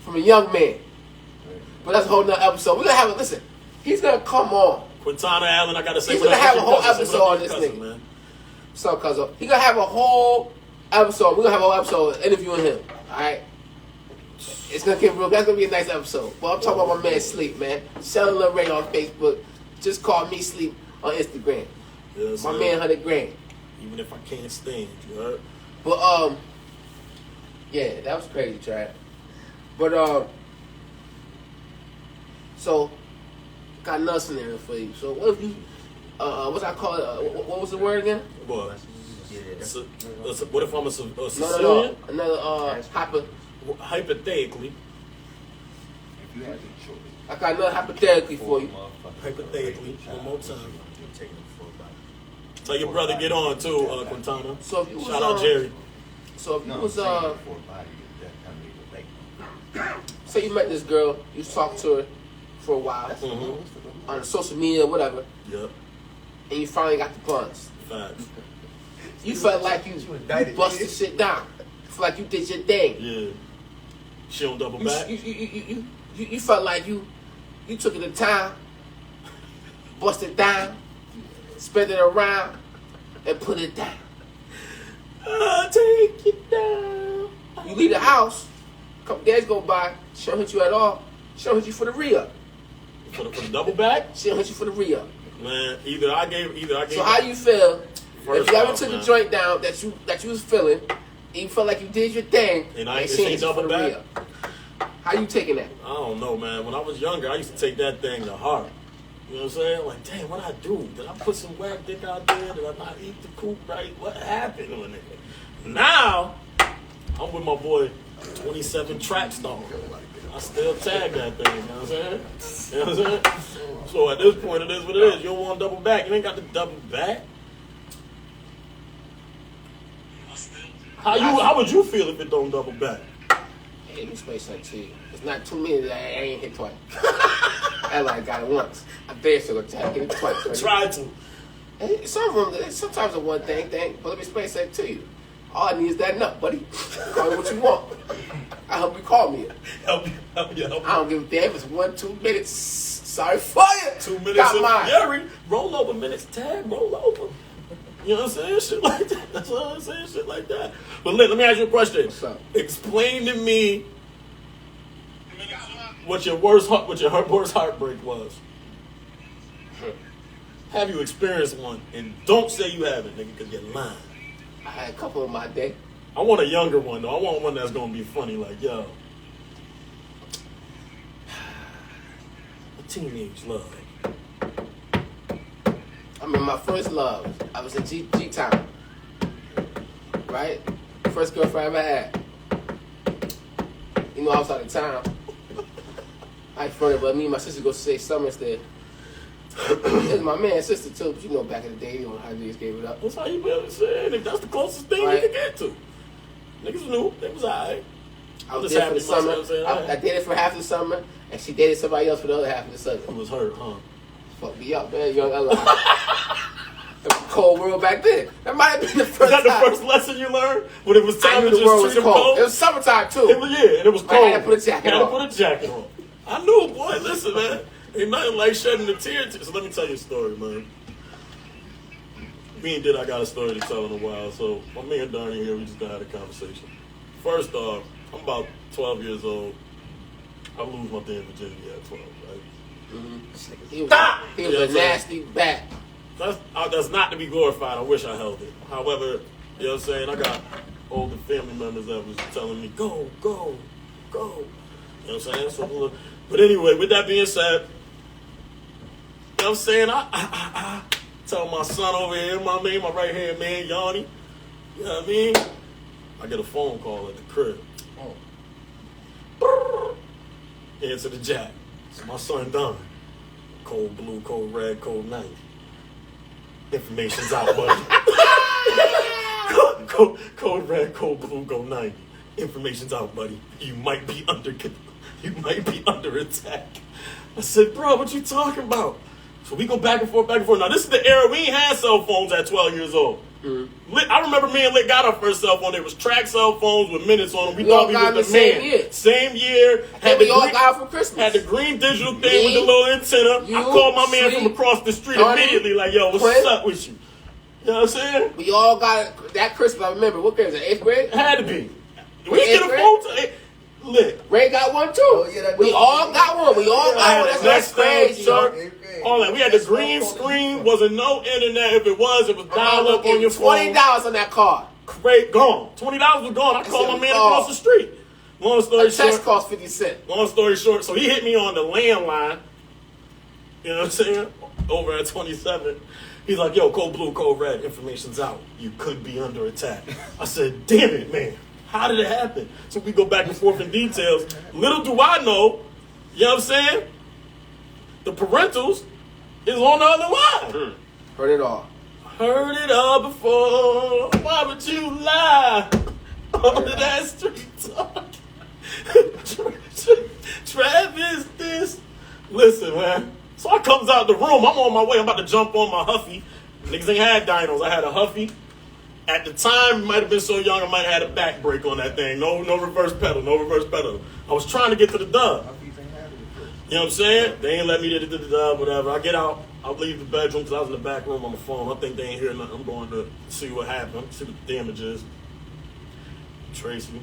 From a young man. But that's a whole nother episode. We're gonna have a listen. He's gonna come on. Quintana Allen, I gotta say. He's gonna have a whole episode on this nigga. Man. So, cuz he gonna have a whole episode. We're gonna have a whole episode interviewing him. Alright? It's gonna get real. That's gonna be a nice episode. Well, I'm talking about my man Sleep, man. Cellular Ray on Facebook. Just call me Sleep on Instagram. Yes, my sir. man 100 grand. Even if I can't stand, you heard? But yeah, that was crazy, Trav. But so got another scenario for you. So what if you what's I call it? What was the word again? What? What if I'm a No, Sicilian? Another Hypothetically. If you had the choice. I got another hypothetically for you. Hypothetically. One more time. Tell your brother get on too, Quintana. So if you was, shout out Jerry. So if you No, was for a body, that say you met this girl, you talked to her for a while on social media, whatever, Yep. and you finally got the buns. Facts. You felt like you busted shit down. You felt like you did your thing. Yeah. She don't double back. You felt like you took it the time, busted down, spent it around, and put it down. I'll take it down. You leave the house, a couple days go by, she don't hit you at all. She don't hit you for the re-up. For the double back? She don't hit you for the re-up. Man, either I gave. So how you feel First if you ever off, took man. a joint down that you was feeling, and you felt like you did your thing, And she ain't hit you for double the back? re-up? How you taking that? I don't know, man. When I was younger, I used to take that thing to heart. You know what I'm saying? Like, damn, what I do? Did I put some whack dick out there? Did I not eat the coop right? What happened to a nigga? Now, I'm with my boy 27 Trackstone. I still tag that thing, you know what I'm saying? You know what I'm saying? So at this point, it is what it is. You don't want to double back. You ain't got to double back. How would you feel if it don't double back? Hey, let me explain something to you. It's not too many that I ain't hit twice. I like got it once. I dare to attack it twice. Right? Try to. Hey, some of them, sometimes a one thing, but let me explain something to you. All I need is that nut, buddy. Call me what you want. I hope you call me. Help you. I don't give a damn if it's 1, 2 minutes. Sorry for you. 2 minutes Got of mine. Jerry. Roll over minutes. Tag. Roll over. You know what I'm saying? Shit like that. That's what I'm saying. Shit like that. But let me ask you a question. What's up? Explain to me what your worst heartbreak was. Have you experienced one? And don't say you haven't, nigga, because you're lying. I had a couple in my day. I want a younger one, though. I want one that's going to be funny, like, yo. A teenage love. I mean, my first love, I was in G-Town. Right? First girlfriend I ever had. You know, I was out of town. I ain't funny, but me and my sister go stay summers there. It was my man's sister, too, but you know, back in the day, you know how niggas gave it up. That's how you be able to say it. If that's the closest thing Right. you could get to. Niggas knew. They was alright. I was there for the summer. I dated for half the summer, and she dated somebody else for the other half of the summer. It was her, huh? Fuck me up, man, young Ella. It was a cold world back then. That might have been the Was first that the time. first lesson you learned? When it was I time knew to the world just was treat them cold. cold? It was summertime, too. It was, yeah, and it was I cold. had to put a jacket You had to on. put a jacket on. I knew, boy. Listen, man. Ain't nothing like shedding a tear. So let me tell you a story, man. Me and Did I got a story to tell in a while. So my man Donnie here, we just got a conversation. First off, I'm about 12 years old. I lose my damn virginity at 12, right? Mm-hmm. He was a nasty bat. That's not to be glorified. I wish I held it. However, you know what I'm saying? I got older family members that was telling me, go, go, go. You know what I'm saying? So, but anyway, with that being said, you know what I'm saying? I tell my son over here, my right hand man, Yanni. You know what I mean? I get a phone call at the crib. Answer the jack. So my son done. Code blue, code red, code 90. Information's out, buddy. code red, code blue, go 90. Information's out, buddy. You might be under attack. I said, bro, what you talking about? So we go back and forth. Now this is the era we ain't had cell phones at 12 years old. Mm-hmm. I remember me and Lit got our first cell phone. There was track cell phones with minutes on them. We thought we was the man. Same year. We all got for Christmas. Had the green digital thing with the little antenna. I called my man from across the street immediately, like, yo, what's up with you? You know what I'm saying? We all got it that Christmas. I remember. What grade was it? 8th grade? It had to be. We didn't get a phone to Lit. Ray got one too. Oh, yeah, we all got one. We all got one. That's crazy. All that. We had the green screen. Wasn't no internet. If it was dial up on your phone. $20 on that card. Great, gone. $20 was gone. I called my man across the street. Long story short. Text cost 50 cents. Long story short. So he hit me on the landline. You know what I'm saying? Over at 27. He's like, yo, code blue, code red. Information's out. You could be under attack. I said, damn it, man. How did it happen? So we go back and forth in details. Little do I know, you know what I'm saying? The parentals is on the other line. Heard it all. Heard it all before. Why would you lie? All of that street talk. Travis, this. Listen, man. So I comes out the room. I'm on my way. I'm about to jump on my Huffy. Niggas ain't had dynos. I had a Huffy. At the time, might have been so young, I might have had a back brake on that thing. No reverse pedal. I was trying to get to the dub. You know what I'm saying? They ain't let me get to the dub, whatever. I get out. I leave the bedroom because I was in the back room on the phone. I think they ain't hear nothing. I'm going to see what happened, see what the damage is. Tracy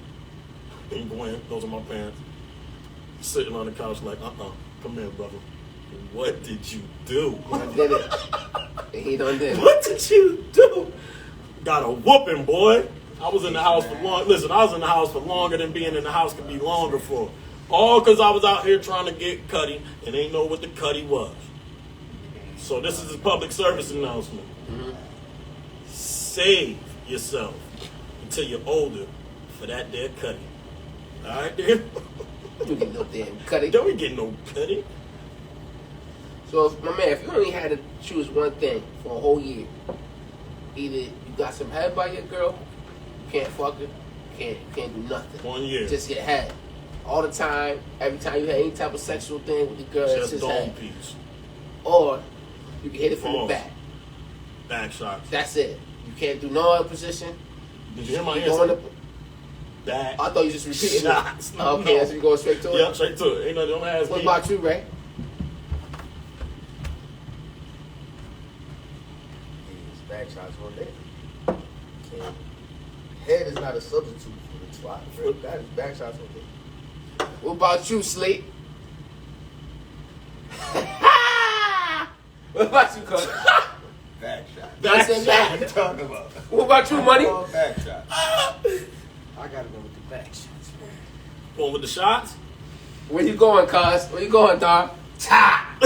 and Gwen, those are my parents, sitting on the couch like, come here, brother. What did you do? I did it. He done did it. What did you do? Got a whooping, boy. I was in the house for long. Listen, I was in the house for longer than being in the house could be longer for. All because I was out here trying to get Cuddy and ain't know what the Cuddy was. So this is a public service announcement. Mm-hmm. Save yourself until you're older for that there Cuddy. All right, there? You get no damn Cuddy. Don't we get no Cuddy? So, my man, if you only had to choose one thing for a whole year, either you got some head by your girl, you can't fuck her, can't do nothing. 1 year. Just get head. All the time, every time you had any type of sexual thing with the girl, it's just head. Piece. Or you can hit it from the back. Back shots. That's it. You can't do no other position. Did you hear my answer? Back. I thought you just repeated shots. it. Okay, that's you going straight to it? Yeah, straight to it. Ain't nothing, don't ask What me. about you, Ray? Back shots all day. Head is not a substitute for the twat. Right? That is back shots all day. What about you, Sleep? What about you, Cuz? Back shot. I said back. What you talking about? What about you, Money? Back shot. I gotta go with the back shots, man. Going with the shots? Where you going, Cuz? Where you going, dog? Ta!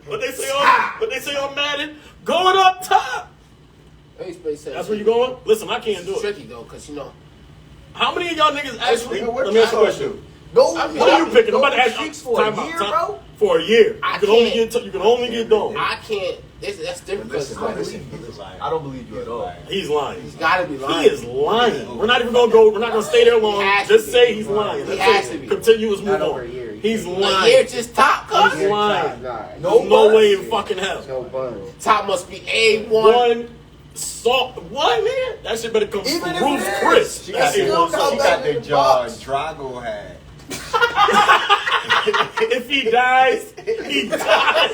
What they say on Madden? Going up top. That's where you going? Listen, I can't do It's it. tricky though, cause you know. How many of y'all niggas actually? Nigga, Let me ask you a question. No, What are you picking? I'm about to ask you. for a year, bro. For a year. You I can only can't. get. You can only get dome. I can't. That's different because it's like, I don't believe you at all. He's lying. he's gotta be lying. He is lying. We're not even gonna go. We're not gonna stay there long. has Just to say be. he's lying. He That's has it. to be. Continuous move Not over on. a year. He's A year lying. just top, He's cuz. lying. No, No buzz. way in fucking hell. No buns. Top must be A1. One salt. What, man? That shit better come Even from if Ruth's it is, Chris. She That got, shit still won't got come. she that got the in the jaw box. Drago had. If he dies, he dies.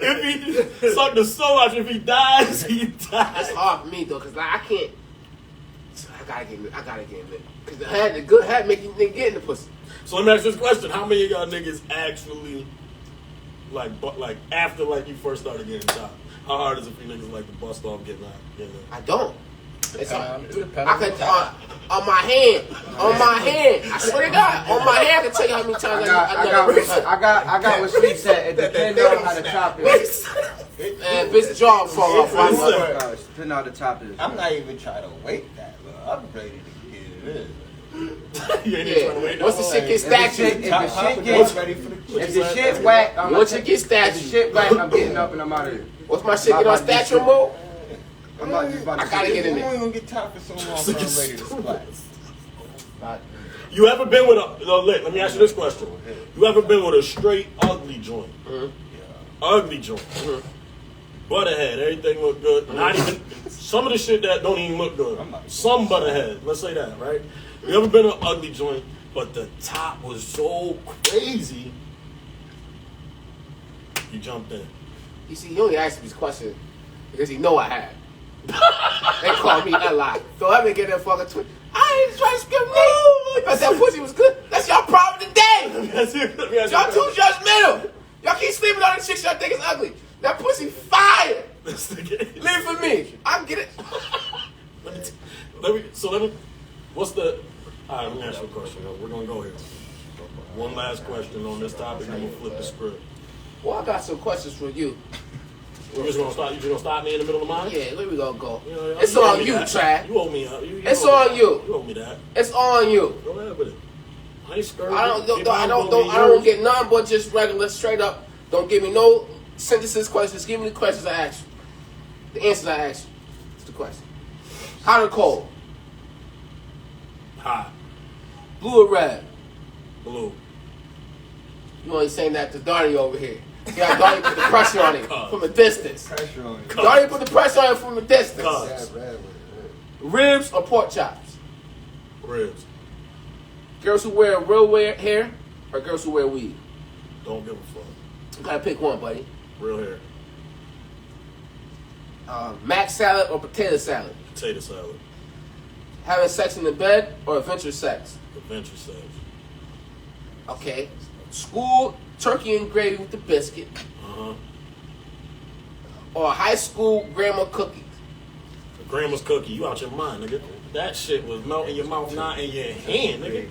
If he suck the soul out, if he dies, he dies. It's hard for me though, cause like, I can't. I gotta get lit. Cause the good had make you nigga get in the pussy. So let me ask you this question: how many of y'all niggas actually like after like you first started getting top? How hard is it for you niggas like to bust off getting out? I don't. It's I could on my hand. I swear to God, on my hand, I can tell you how many times I got what Sleep said. It depends on how the top is. And bitch jaw fall off. Depending on how the top is. I'm not even trying to wait that long. I'm ready to get it in. You ain't even trying to wait. Once the shit gets statute, If the shit whack, once it gets if the statute, shit whack, I'm getting up and I'm out of here. once my shit get on statute mode, I'm not just about to I gotta get in I'm there. only gonna get top for so long until I'm ready to splat. You ever been with a let me ask you this question. You ever been with a straight ugly joint? Ugly joint. Butt ahead, everything look good. Not even some of the shit that don't even look good. Some butt ahead. Let's say that, right? You ever been in an ugly joint, but the top was so crazy, you jumped in. You see, he only asked me this question because he know I had. They call me Eli. So let me get that fucking tweet. I ain't trying to skip me. Because that pussy was good. That's y'all problem today. Y'all too judgmental. Y'all keep sleeping on the chicks y'all think is ugly. That pussy fire. Leave for me. I get it. Let me. What's the? All right, let me ask you a question. We're gonna go here. One last question on this topic, and we'll flip the script. Well, I got some questions for you. You just gonna stop me in the middle of mine? Yeah, where we gonna go? You know, It's on you, Trav. You owe me. It's on you. You owe me that. It's on you. Go ahead with it. I ain't scared. I don't get none but just regular, straight up. Don't give me no synthesis questions. Give me the questions I ask you. The answers I ask you. It's the question. Hot or cold? Hot. Blue or red? Blue. You only saying that to Donnie over here. Yeah, Donnie put the pressure on him from a distance. Pressure on you. Donnie put the pressure on him from a distance. Cuz. Ribs or pork chops? Ribs. Girls who wear real hair or girls who wear weave? Don't give a fuck. You gotta pick one, buddy. Real hair. Mac salad or potato salad? Potato salad. Having sex in the bed or adventure sex? Adventure sex. Okay. School turkey and gravy with the biscuit. Or high school grandma cookies? Grandma's cookie. You out your mind, nigga. That shit was melting your mouth, not in your hand, nigga.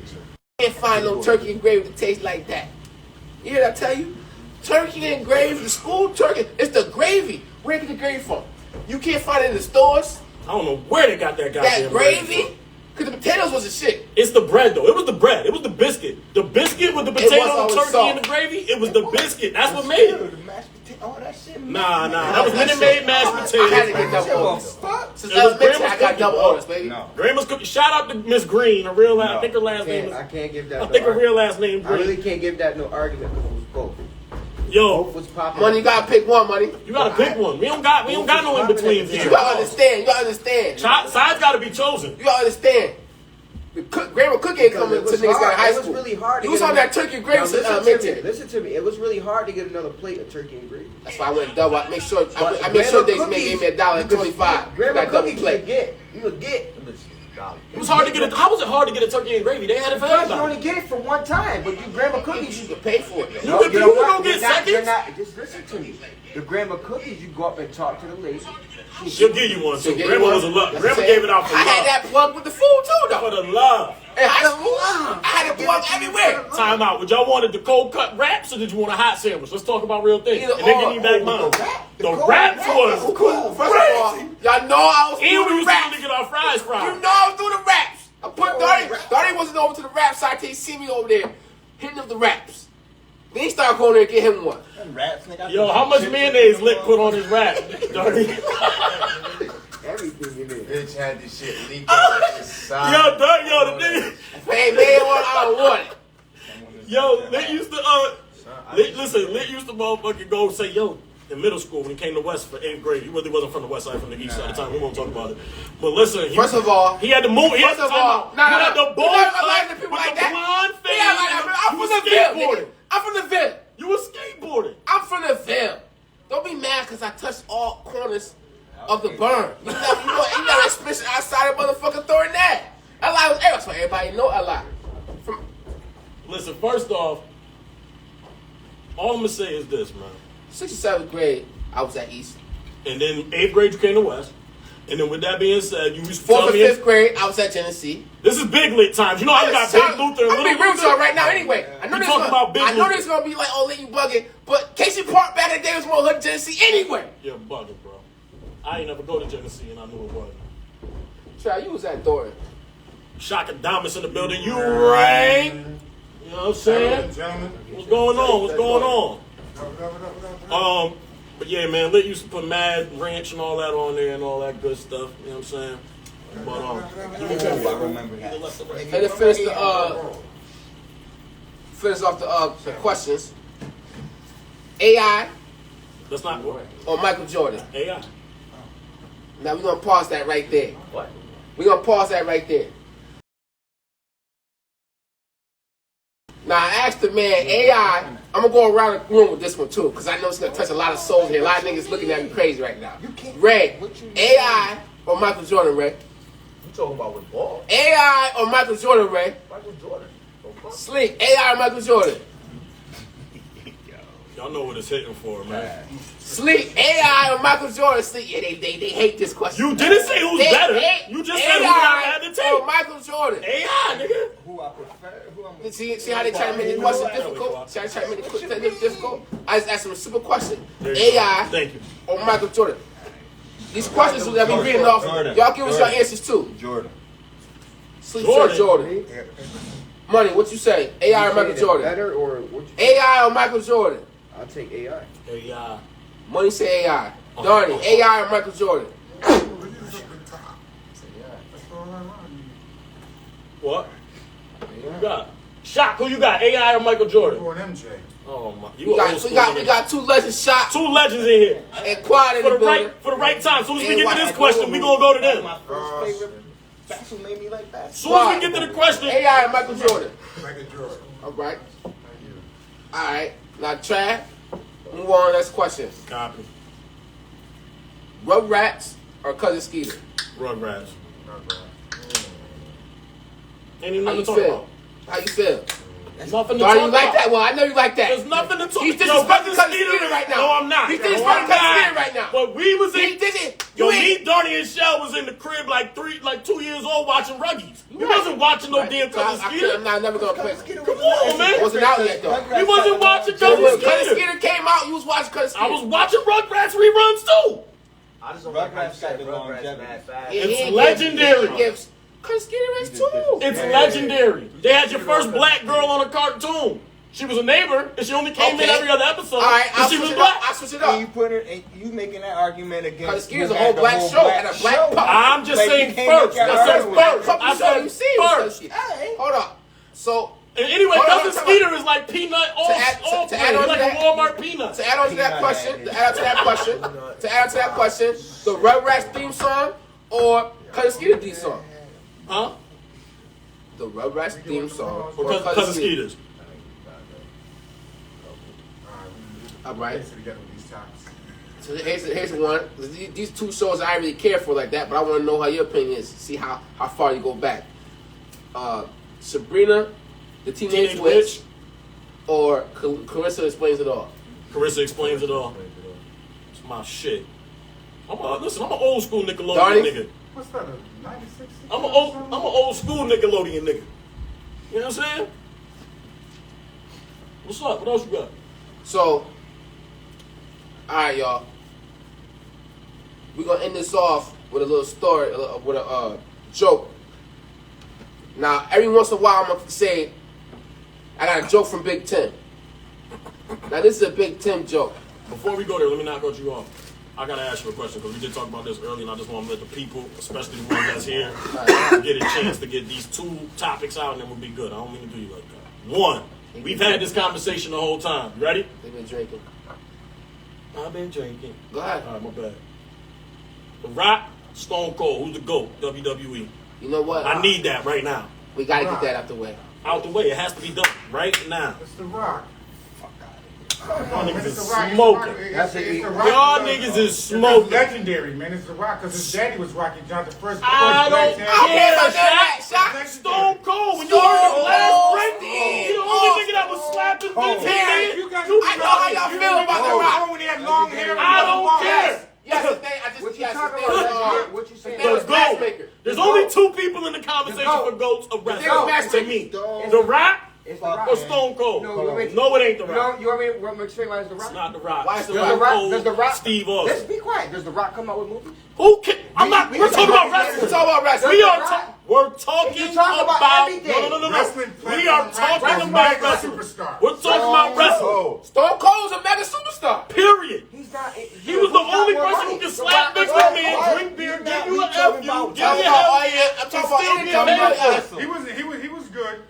Can't find no turkey and gravy that tastes like that. You hear what I tell you? Turkey and gravy, the school turkey, it's the gravy. Where get the gravy from? You can't find it in the stores. I don't know where they got that goddamn That gravy? Because the potatoes was a shit. It's the bread, though. It was the bread. It was the biscuit. The biscuit with the potato, always the turkey, soft. and the gravy, it was the biscuit. That's what made it. The mashed potato, all that shit. Nah. That was Minute Maid mashed I potatoes. had to get double orders. Since It was elementary, grandma's I got cookie, double bro. orders, baby. No. Grandma's cookie. Shout out to Miss Green. I think her last name I is. can't give that. I think her real last name I really Green. can't give that no argument because it was both. Yo, Both was popping. Money, you gotta pick one, money. you gotta pick one. We don't got no in betweens You here. gotta understand. You gotta understand. Sides gotta be chosen. You gotta understand. The grandma cookie ain't coming to niggas got in high It was school. really hard. You was on that turkey and gravy since elementary. Listen to me. It was really hard to get another plate of turkey and gravy. That's why I went double. I make sure But they grandma gave me cookies, $1.25. Grandma That double cookies plate. you would get. It was hard to get it. How was it hard to get a turkey and gravy? They had it for Because you everybody. only get it for one time, but you grandma You cookies. should pay for it. You could- you know don't what? get You're seconds? not, just listen to me. The grandma cookies, you go up and talk to the lady. She'll give you one She'll too. give Grandma you was a one. love. That's Grandma what I'm gave it out for I had love. that plug with the food too, For though. the love. In high school, I had a plug everywhere. Time out. Would y'all wanted the cold cut wraps or did you want a hot sandwich? Let's talk about real things. Either And then or. give me back mine. The cold wraps wrap was Cool. First crazy. of all, y'all know I was And we doing the used to raps. really get our fries fried. You know I was doing the raps. I put Darty wasn't over to the rap side till he see me over there hitting up the raps. Then he started going there and get him one. Raps, nigga. Yo, how much mayonnaise Lit put on his wrap? Dirty. Everything in there. Bitch had this shit leaked out his side. Yo, Dirty, yo, the nigga. If they ain't made one, I don't want it. Yo, Lit used to, Lit used to motherfucking go say, yo, in middle school when he came to West for 8th grade. He really wasn't from the West Side, from the East Side at the time. We won't talk about it. But listen, First of all, he had the moon. He had the ball like the people like that. blonde face. I'm from the Ville. I'm from the Ville. You were skateboarding. I'm from the Ville. Don't be mad because I touched all corners of the burn. You got a suspicion outside of motherfucking throwing that. LI was everywhere. So everybody know LI. Listen, first off, all I'm going to say is this, man. 6th or 7th grade, I was at East. And then 8th grade, you came to West. And then with that being said, you used to 4th tell or me... 5th grade, I was at Genesee. This is big lit times. You know how you got Big Luther and I'm Little being real with Luther? y'all right now anyway. I know this going to be like, oh, Lit, you bugging. But Casey Park back in the day was more hood than Genesee anyway. You're bugging, bro. I ain't never go to Genesee and I knew it wasn't. Try, you was at Thornton. Shaka Damas in the building. You rang. You know what I'm saying? Gentlemen. What's going on? What's going on? But yeah, man, Lit used to put mad ranch and all that on there and all that good stuff. You know what I'm saying? But I remember that. And then finish off the questions. AI that's not what. or Michael Jordan? AI. Now we're gonna pause that right there. What? We're gonna pause that right there. Now I asked the man, AI, I'm gonna go around the room with this one too, because I know it's gonna touch a lot of souls here. A lot of niggas looking at me crazy right now. Ray, AI or Michael Jordan, Ray? You talking about with ball? AI or Michael Jordan, Ray? Michael Jordan. Sleep, AI or Michael Jordan? Y'all know what it's hitting for, man. Sleep, AI or Michael Jordan? Sleep. Yeah, they hate this question. You didn't say who's better. You just said who's not had the or tape. Michael Jordan? AI, nigga. Who I prefer? Who I'm See how they try to make the question difficult? See how they try to make the question difficult? I just asked them a simple question. There you go. AI Thank you. or Michael Jordan? These questions that we reading off, y'all give us your answers too. Jordan. Sleep said Jordan. Money, what you say? AI or Michael Jordan? Better or what you AI or Michael Jordan? I'll take AI. AI. Money say AI. Darnie, AI or Michael Jordan? What? Who you got? Shock, who you got? AI or Michael Jordan? Or an MJ. Oh my! We got two legends shot two legends in here. and quad in the building. For the right time. As soon as we And get to white- this question, we gonna go to them. My first favorite. That's what made me like that. As soon as we get to the question, AI or Michael Jordan? Michael Jordan. All right. All right. Now, Trav, move on. Next question. copy. Rugrats or Cousin Skeeter? Rugrats. Ain't even How nothing you to talk feel? about. How you feel? There's nothing to Darnie, talk you like about. that? Well, I know you like that. There's nothing to talk about. He's disrespecting Cousin Skeeter right now. No, I'm not. He's disrespecting Cousin Skeeter right now. But we was He in. did it. Yo, You me, ain't. Darnie, and Shell was in the crib like 2 years old watching Ruggies. We Right. wasn't watching no Right. damn So Cousin I'm Skeeter. never gonna play. Come on, It man. wasn't out yet though. We wasn't watching So when Cousin Cousin Skeeter. Skeeter came out, you was watching Cousin Skeeter. I was watching Rugrats reruns too. I just don't like how you Rugrats said got the Rugrats longevity. mad fast. Yeah, It's he ain't legendary. He gives Cousin Skeeter is too. It's legendary. They had your first black girl on a cartoon. She was a neighbor, and she only came in Okay. every other episode. All right, and I'll she switch was it up. black. I'll switch it And you up. put it, and you making that argument Cousin against Skeeter's who a had whole the black show and a black show. puppet. I'm just Like, saying you can't first. make that I said argument. first. I said first. Hold up. So And anyway, Hold on, Cousin time out. Skeeter is like peanut all To add on like to a that- Walmart peanut. to add on to that question, the Rugrats theme song or Cousin Skeeter theme song? Huh? The Rugrats theme song Or or Cousin Skeeters. All right. Together with these topics. So here's one. These two shows I really care for like that, but I want to know how your opinion is. See how far you go back. Sabrina, the Teenage Witch, or Carissa Explains It All. Carissa Explains It All. It's my shit. Listen, I'm an old school Nickelodeon Darnie? nigga. What's that, a 96? I'm an old school Nickelodeon nigga. You know what I'm saying? What's up? What else you got? So, all right, y'all. We're gonna end this off with a little story, with a joke. Now, every once in a while, I'm gonna say, I got a joke from Big Tim. Now, this is a Big Tim joke. Before we go there, let me not cut you off. I gotta ask you a question because we did talk about this earlier, and I just want to let the people, especially the ones that's here, get a chance to get these two topics out, and then we'll be good. I don't mean to do you like that. One, we've had this conversation the whole time. You ready? They've been drinking. I've been drinking. Go ahead. All right, my bad. The Rock, Stone Cold. Who's the GOAT? WWE. You know what? I need that right now. We gotta get that out the way. Out the way. It has to be done right now. It's The Rock. Y'all niggas It's is The Rock. smoking. It's The Rock. Y'all niggas is It's smoking. legendary, man. It's The Rock because his daddy was Rocky Johnson, the first I don't black care, champion. Shaq. Stone Cold. When you heard the last break, you the only nigga that was slapping 15 Yeah, niggas. you guys- I know how y'all feel about The Rock. When he had long hair. and I long don't care. Yes, his name. I just What you yes, his talking name was, about? What you saying? his name was The GOAT. Matchmaker. There's only two people in the conversation The GOAT. for GOATs of nigga wrestling. Matchmaker. To me. Stone. The Rock It's The Rock. or Stone Cold? No, you want me- No, it ain't The You Rock. want me to explain why it's The Rock? It's not The Rock. Why is The Does Rock? The Rock? Cold, Does The Rock? Steve Let's Austin. be quiet. Does The Rock come out with movies? Who can? I'm not. We're talking about We're wrestling. talking about wrestling. We are. Does The Rock- We're talking You talk about about. everything. No. Wrestling We are talking platform, about mega wrestling. superstar. We're talking about wrestling. Stone Cold's a mega superstar. Period. He's not. He was the only person who can slap Vince McMahon, drink beer, give you an F, you, give you a hell, I'm talking about still any get paid. He was good,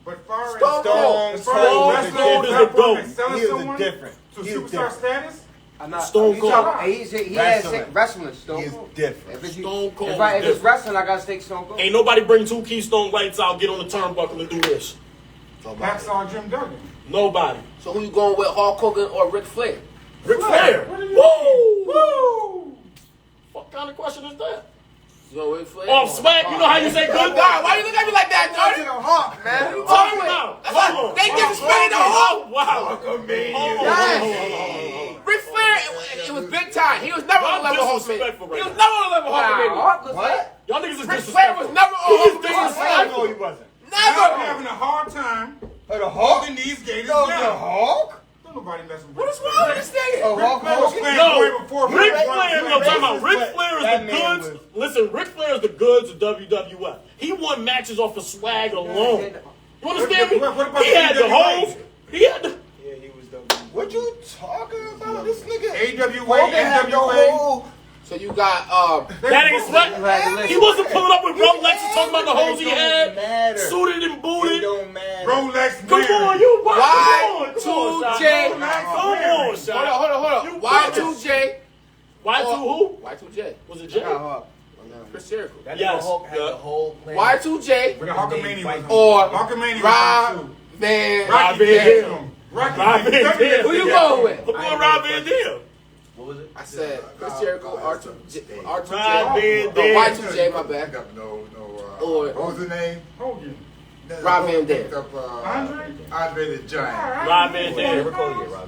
but far as Stone Cold. as far as Stone wrestling Cold is the platform GOAT. and selling He is someone different. to He is superstar different. status. I'm not. Stone you Cold. talking- He has Wrestling. wrestling. Stone He is Cold. different. If it's, Stone Cold if is it's different. wrestling, I gotta take Stone Cold. Ain't nobody bring two Keystone Lights out, get on the turnbuckle and do this. Hacksaw Jim Duggan. Nobody. So who you going with, Hulk Hogan or Ric Flair? Ric Flair. What do you Woo! Woo! What kind of question is that? You going with Ric Flair? Off swag, you know how you say good? God, why you look at me like that, Jordan? Hawk, man. What you Talking talking about. about? That's Hold like, on. they disrespected the Hulk. Wow. Hold on. Ric Flair, it was big time. He was never on the level of Hulk Hogan. disrespectful right He was now. never on the level of Hulk Hogan. What? Y'all niggas is Ric Flair was disrespectful. never on He is Hulk disrespectful. Hogan. he wasn't. Now I'm Never. having a hard time The Hawk? holding these gators No, the down. Hawk? Don't nobody mess with What is wrong with this nigga? Oh, Hulk Flair was Hogan? playing No, way before Ric Flair Flair, was no, playing. talking about Ric Flair is That the man goods. was- Listen, Ric Flair is the goods of WWF. He won matches off of swag alone. You understand me? What about He had the AWA? holes. He had the. Yeah, he was the. What you talking about? This nigga. AWA, Hogan had the NWA. whole. So you got That ain't sweat. He wasn't pulling up with Rolexes talking about the holes he It had, don't matter. suited and It booted. don't matter. Rolex. Come on, you Y2J. Come on, Shaq. hold on. You Y2J. Y2 who? Y2J. Was it J? Chris Jericho. That Yes. nigga Hulk had Yeah. the whole plan. Y2J When the Hulkamania was or Hulkamania Rob was Van Rob Rocky Van Dam. Dam. Rocky Rob Van Dam. Dam. Who you going with? I'm going Rob Van Dam. What was it? I said Chris Jericho, R2J, Rob Van no, Dam. Y2J, my bad. No. Or What was the name? Hogan. Rob Van Dam. Picked up, Andre? Andre the Giant. Rob Van Dam.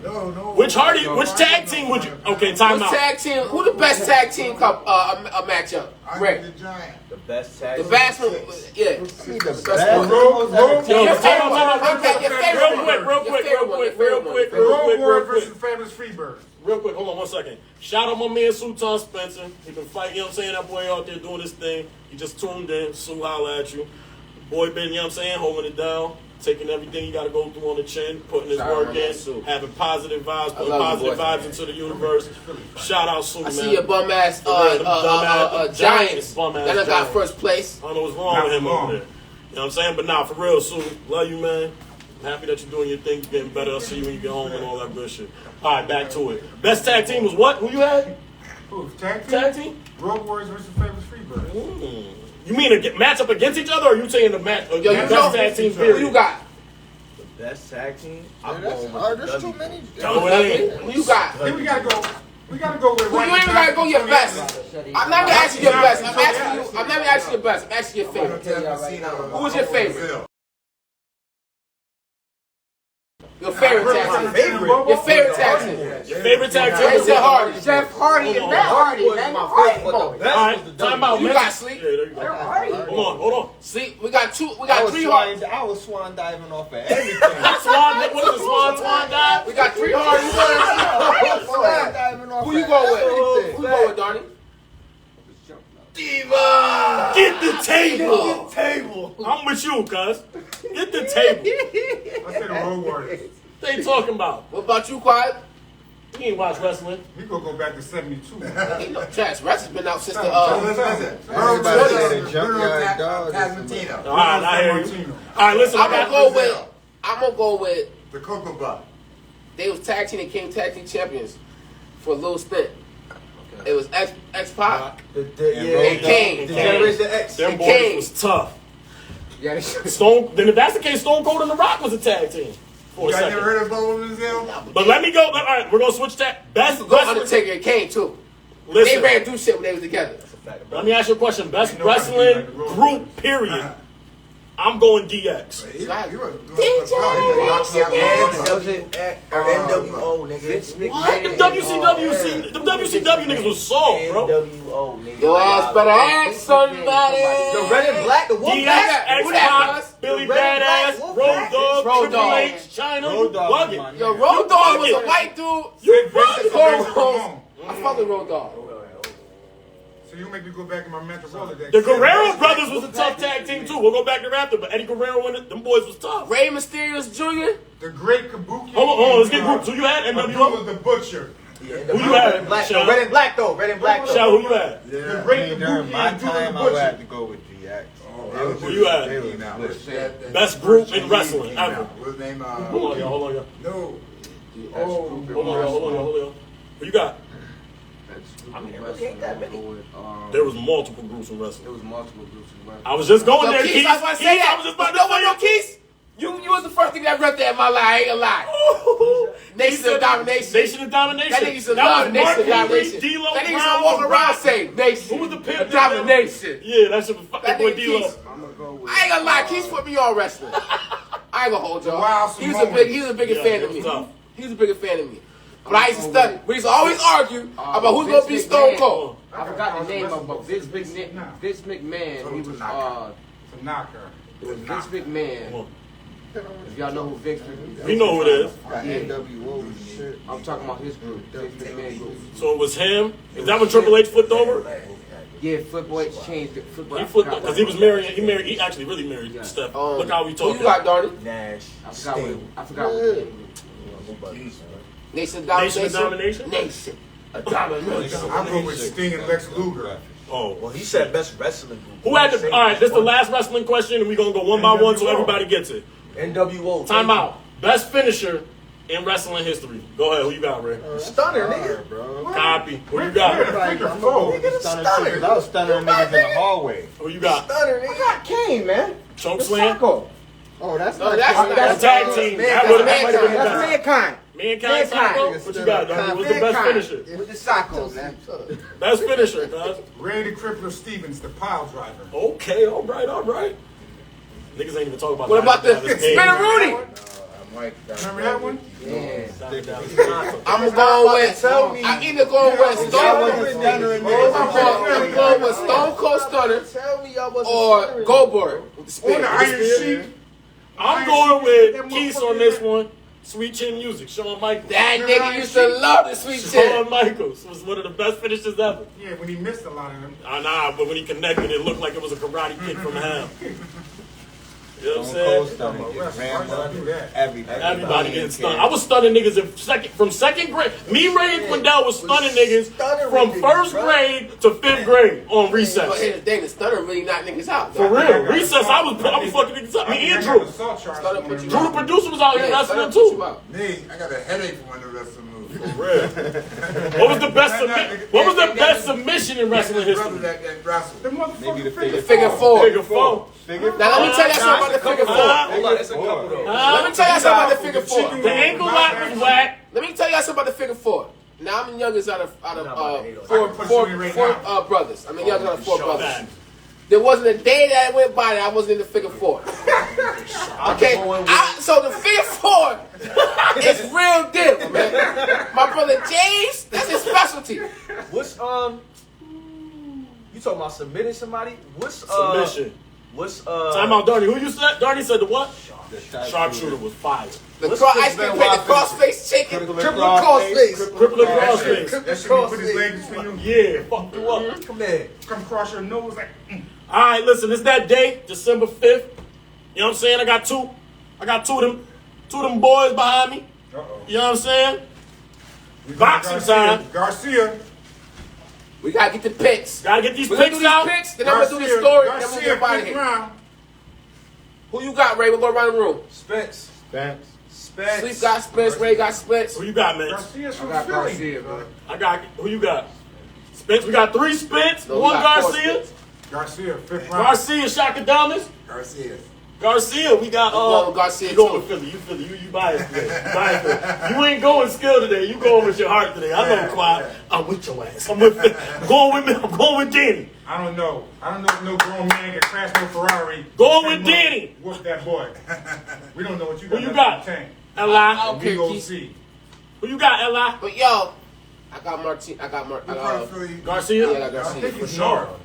No. Which tag team would you? Okay, time Who's out. tag team? Who the best tag team a matchup? Andre Rick. the Giant. The best tag. The best one, yeah. See the Best best. one. Yo, Your time favorite out, one. time out. Okay, your favorite Real one. quick, real Your quick, favorite real one, quick, your favorite real one. quick, The real Road quick, Warrior real quick. versus Fabulous Freebird. Real quick, hold on 1 second. Shout out my man Sultan Spencer. He been fighting, you know what I'm saying? That boy out there doing his thing. He just tuned in. Sue holla at you. Boy been, you know what I'm saying, holding it down, taking everything you got to go through on the chin, putting his Shout out work my man in, Sue. having positive vibes, putting love you, positive boy. vibes into the universe. Shout out Sue, I man. see your bum ass Giants, Giants. bum-ass That done got Giants. first place. I don't know what's wrong Not with him for long. over there. You know what I'm saying? But nah, for real, Sue, love you, man. I'm happy that you're doing your thing, you're getting better. I'll see you when you get home and all that good shit. All right, back to it. Best tag team was what? Who you had? Who? Tag team? Tag team? Road Warriors versus Fabulous Freebird. You mean a match up against each other, or are you saying the match? Yo, you best know tag team who period? you got? The best tag team. I'm That's going hard. with There's the too many. No, it ain't. Who you got? Then we gotta go. We gotta go with. Who you ain't even gotta go your best. I'm not gonna ask you your best. I'm asking you. I'm not gonna ask you your best. I'm asking your favorite. Who was your favorite? Your favorite tag team. Your favorite tag team. Your favorite tag Hey, team? Jeff Hardy. Jeff Hardy and Matt Hardy, man. Hardy boy. All right, time out. You man. got sleep. Yeah, there you go. Jeff Hardy. Hold on. See, we got two. We got three Hardys. I was swan diving off of everything. Swan, what is it? Swan dive? We got three Hardys. I was swan diving off Who you of going with? everything. Who you going with, Donnie? Get the table. Table. I'm with you, cuz. Get the table. I said the Road Warriors. What they talking about? What about you, Quiet? You ain't watch wrestling. We gonna go back to '72. Ain't no chance. Rest has been out since the Everybody said the junkyard dog. Tasmantino. All right, I hear you. All right, listen. I'm gonna go with. The Cocoa Butt. They was tag team. They came tag team champions. for a little stint. It was X-Pac And Kane. The Generation X. Them And boys Kane. was tough. Yeah, Then if that's the case, Stone Cold and The Rock was a tag team for a You guys second. never heard of both of them? But let me go. All right, we're gonna switch that. Best Go wrestling. Undertaker and Kane too. Listen, They ran through shit when they was together. let me ask you a question. Best You know how to do like wrestling the road. group, period. I'm going DX. You were NWO, nigga. What? The WCW niggas was soft, bro. NWO, nigga. Your ass better ask somebody. The red and black, the wolf DX, pack. Who that X-Pac, was? Billy The Red and Badass, Black Road Wolfpack? Dogg, Road Triple Dogg. H, China, you Road Dogg was bugging. my Yo, nigga. Road Dogg was a bugging. white dude. You bugging. Cornrows. I fuck with Road Dogg. So you make me go back in my mental Rolodex. The Guerrero brothers was a tough tag team too. We'll go back to after, but Eddie Guerrero and them boys was tough. Rey Mysterio's Jr. The great Kabuki. Hold on, let's get groups. Who you had? NWO? Abdullah the Butcher. Yeah, Who you had? Red and black, Sean? Red and black though. Red and black though. Shao, who you had? The great During Kabuki my and Abdullah time, the I would have Butcher. to go with DX. Who you had? They was split. Best group in wrestling ever. What's his name? Hold on, y'all. Hold on, y'all. No. Hold on, y'all. Who you got? There was multiple groups in wrestling. There was multiple groups in wrestling. I was just going Yo, there, Keith, Keith. I was about to say that. I was just about to No, say yo, Keith. You was the first thing that ripped that in my life. I ain't gonna lie. Nation of Domination. Nation of Domination. That nigga used to That love was Nation Mark of Henry, Domination. D-Lo That nigga used Brown, to walk around saying Nation. Who was the pimp? of Domination. Yeah, that shit was That fucking boy nigga D-Lo. Keith. I ain't gonna lie. Keith put me on wrestling. I ain't gonna hold y'all. Wow, He was a bigger Yeah, fan it of me. was tough. He was a bigger fan of me. But I used to study. We used to always argue about who's gonna be Vince Stone McMahon. Cold. I forgot the name of but Vince McMahon. He was To knock her. it was Vince McMahon. If y'all know who Vince McMahon We know who it is. Got NWO and shit. I'm talking about his group, Vince McMahon group. So it was him. Is that when Triple H flipped over? Yeah, Flip H changed it. He flipped because he was married. He actually really married Steph. Look how we Who talking. you got, Darty? Nash. I forgot what Nation of Nation Domination. of Domination? Nation of Domination. I go with Sting and Lex Luger. Oh. Well, he said best wrestling group. Who had the? All right, this is the last wrestling question, and we're gonna go one by one so everybody gets it. NWO. Time out. Best finisher in wrestling history. Go ahead. Who you got, Ray? Stunner, nigga. Bro. Copy. Who you got? I'm gonna go with the stunner shit, 'cause I was stunning niggas in the hallway. Who you got? Stunner, nigga. I got Kane, man. Choke slam. Psycho. Oh, that's No, not that's Kane. not- That's tag team. That Mankind. might have been the That's best. Mankind. Mankind Psycho. What you got, Donnie? What's the best finisher? With the Psycho, man. Best finisher, guys. Randy Crippler Stevens, the pile driver. Okay, all right. Niggas ain't even talking about What that. about the This game. Spinner Rooney? Remember that one? Yeah. I'm going with. I'm either going with Stone. I'm going with Stone Cold Stunner Tell me y'all wasn't or stunnering. Goldberg with the On spin. the Iron Sheik. I'm going with Keith on this one. Sweet Chin Music. Shawn Michaels. That nigga used to love the sweet Shawn chin. Michaels was one of the best finishes ever. Yeah, when he missed a lot of them. Nah, but when he connected, it looked like it was a karate kick from him. You know what I'm Stone Cold saying? stunning. Get rammed Why under. you do that? Everybody getting stunned. I was stunning niggas from second grade. Me, Ray, and Quindell was stunning niggas from first grade to fifth grade on But recess. here's the thing, the stunner really knocked niggas out. For real. Recess, I was fucking niggas up. Me and Drew. Stunner put you Drew, the out. producer, was out here Yeah, wrestling stunner put you too. out. Me, I got a headache from one of the wrestling moves. Real. What was the best submission in wrestling Brother history? that wrestled. Maybe the The figure figure four. Figure four. Figure Now let me tell you something about the figure four. Hold on, it's a couple though. Let me tell you something about the figure four. The ankle lock was whack. Let me tell you something about the figure four. Now I'm the youngest out of I can put you in right now. brothers. I'm the youngest out of four brothers. Bad. There wasn't a day that went by that I wasn't in the figure four. Okay, so the figure four is real deal, man. My brother James, that's his specialty. What's you talking about submitting somebody? What's Submission. What's Time out, Darnie. Who you said? Darnie said the what? The Sharpshooter was fire. The What's ice cream plate, the crossface chicken, Triple triple crossface. crossface. Crippler crossface. That shit, he put his legs between you. Yeah, fuck you up. Come here. Come across your nose like. All right, listen, it's that day, December 5th. You know what I'm saying? I got two of them boys behind me. Uh-oh. You know what I'm saying? Boxing time. Garcia. We gotta get the picks. Gotta get these We're gonna do picks these out. picks, then I'm gonna do the story, then we'll Garcia, get out of fifth here. round. Who you got, Ray? We'll go around the room. Spence. Spence. Spence. Sleep got Spence. Ray got Spence. Who you got, man? Garcia's I from got Philly. Garcia, bro. I got. Who you got? Spence. We got 3 Spence. No, we 1 got 4 Garcia. Spence. Garcia, 5th round. Garcia, Shakadamas. Garcia. Garcia, we got. going with Garcia, You going too. with Philly? You Philly? You biased today? You biased today. You ain't going skill today. You going with your heart today. I know, Quad. I'm with your ass. I'm with. I'm going with me. I'm going with Danny. I don't know if no grown man can crash no Ferrari. Going with Danny. Whoop that boy. We don't know what you got. Who you left got? in the tank. Li. Okay, We gonna Keith. see. Who you got? Li. But yo, I got Martin. I got Garcia. Yeah, I got I Garcia think for he's sure. north.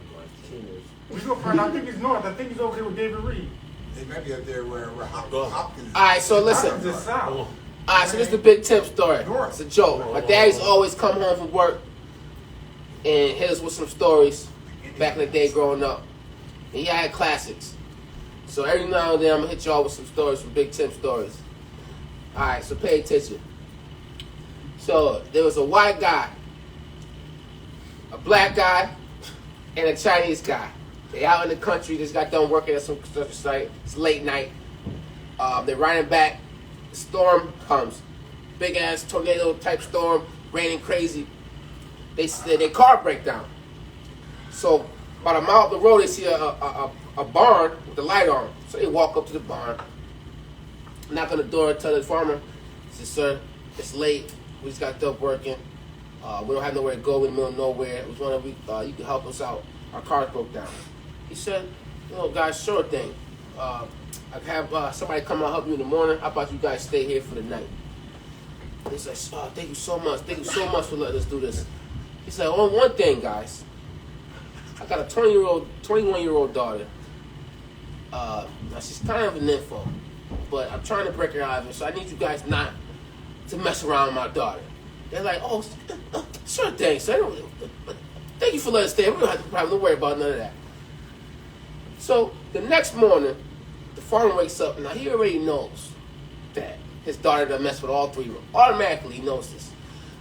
We gonna find out. I think he's north. I think he's over there with David Reed. They might be up there where Go. Hopkins. All right, so listen. Hopkins is south. All right, so this is the Big Tim story. It's a joke. My daddy's always come home from work and hit us with some stories back in the day growing up. And he had classics. So every now and then I'm gonna hit y'all with some stories from Big Tim stories. All right, so pay attention. So there was a white guy, a black guy, and a Chinese guy. They out in the country, just got done working at some construction site. It's late night. They're riding back. Storm comes. Big ass tornado type storm, raining crazy. Their car break down. So about a mile up the road, they see a barn with the light on. So they walk up to the barn, knock on the door, tell the farmer, say, "Sir, it's late. We just got done working. We don't have nowhere to go. We're in the middle of nowhere. We was wondering if you could help us out. Our car broke down." He said, "Guys, sure thing. I can have somebody come out help you in the morning. How about you guys stay here for the night?" He said, "Oh, thank you so much. Thank you so much for letting us do this." He said, "Oh, one thing, guys. I got a 21-year-old daughter. Now she's kind of an info, but I'm trying to break her out of it. So I need you guys not to mess around with my daughter." They're like, "Oh, sure thing, sir. Thank you for letting us stay. We don't have to probably worry about none of that." So the next morning, the farmer wakes up. Now he already knows that his daughter done messed with all 3 of them. Automatically, he knows this.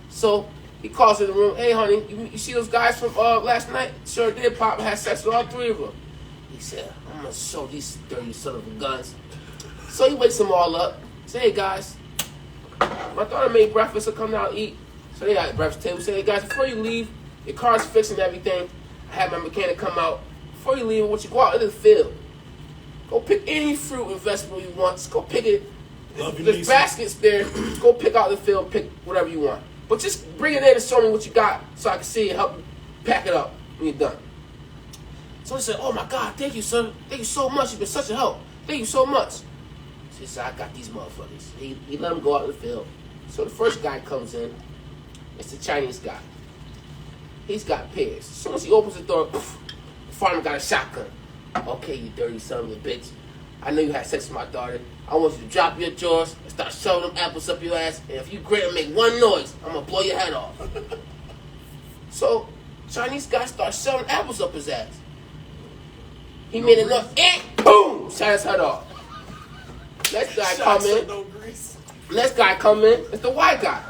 So he calls in the room. "Hey, honey, you see those guys from last night?" "Sure did, Pop. Had sex with all 3 of them." He said, "I'm gonna show these dirty son of a guns." So he wakes them all up. Say, "Hey guys, my daughter made breakfast, so come down and eat." So they got breakfast table. Say, "Hey guys, before you leave, your car's fixed and everything. I had my mechanic come out. Before you leave, I want you to go out into the field. Go pick any fruit and vegetable you want. Just go pick it. Love you, There's Lisa. baskets there. Just go pick out the field, pick whatever you want. But just bring it in and show me what you got so I can see and help you pack it up when you're done." So he said, "Oh my God, thank you, sir. Thank you so much. You've been such a help. Thank you so much." So he said, "I got these motherfuckers." He let them go out in the field. So the first guy comes in. It's the Chinese guy. He's got pears. As soon as he opens the door, the farmer got a shotgun. "Okay, you dirty son of a bitch. I know you had sex with my daughter. I want you to drop your jaws and start shoving them apples up your ass. And if you grit and make one noise, I'm going to blow your head off." So Chinese guy starts shoving apples up his ass. He made enough, boom, shot his head off. Next guy come in. Next guy come in. It's the white guy.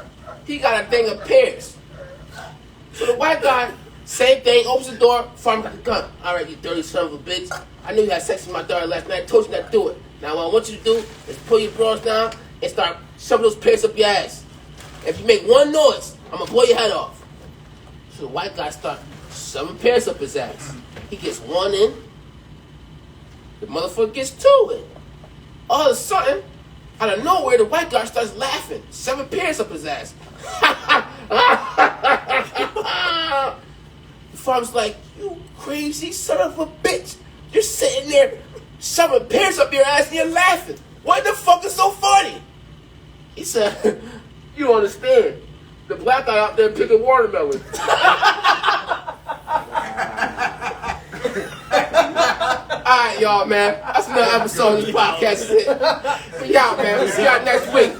He got a thing of pears. So the white guy, same thing, opens the door, farmer got the gun. "All right, you dirty son of a bitch. I knew you had sex with my daughter last night. I told you not to do it. Now what I want you to do is pull your drawers down and start shoving those pears up your ass. If you make one noise, I'm gonna blow your head off." So the white guy starts shoving pears up his ass. He gets one in. The motherfucker gets 2 in. All of a sudden, out of nowhere, the white guy starts laughing, shoving pears up his ass. The farmer's like, "You crazy son of a bitch. You're sitting there shoving pears up your ass and you're laughing. What the fuck is so funny?" He said, "You don't understand. The black guy out there picking watermelon." Alright, y'all, man. That's another episode of this podcast. We out, man. We'll see y'all next week.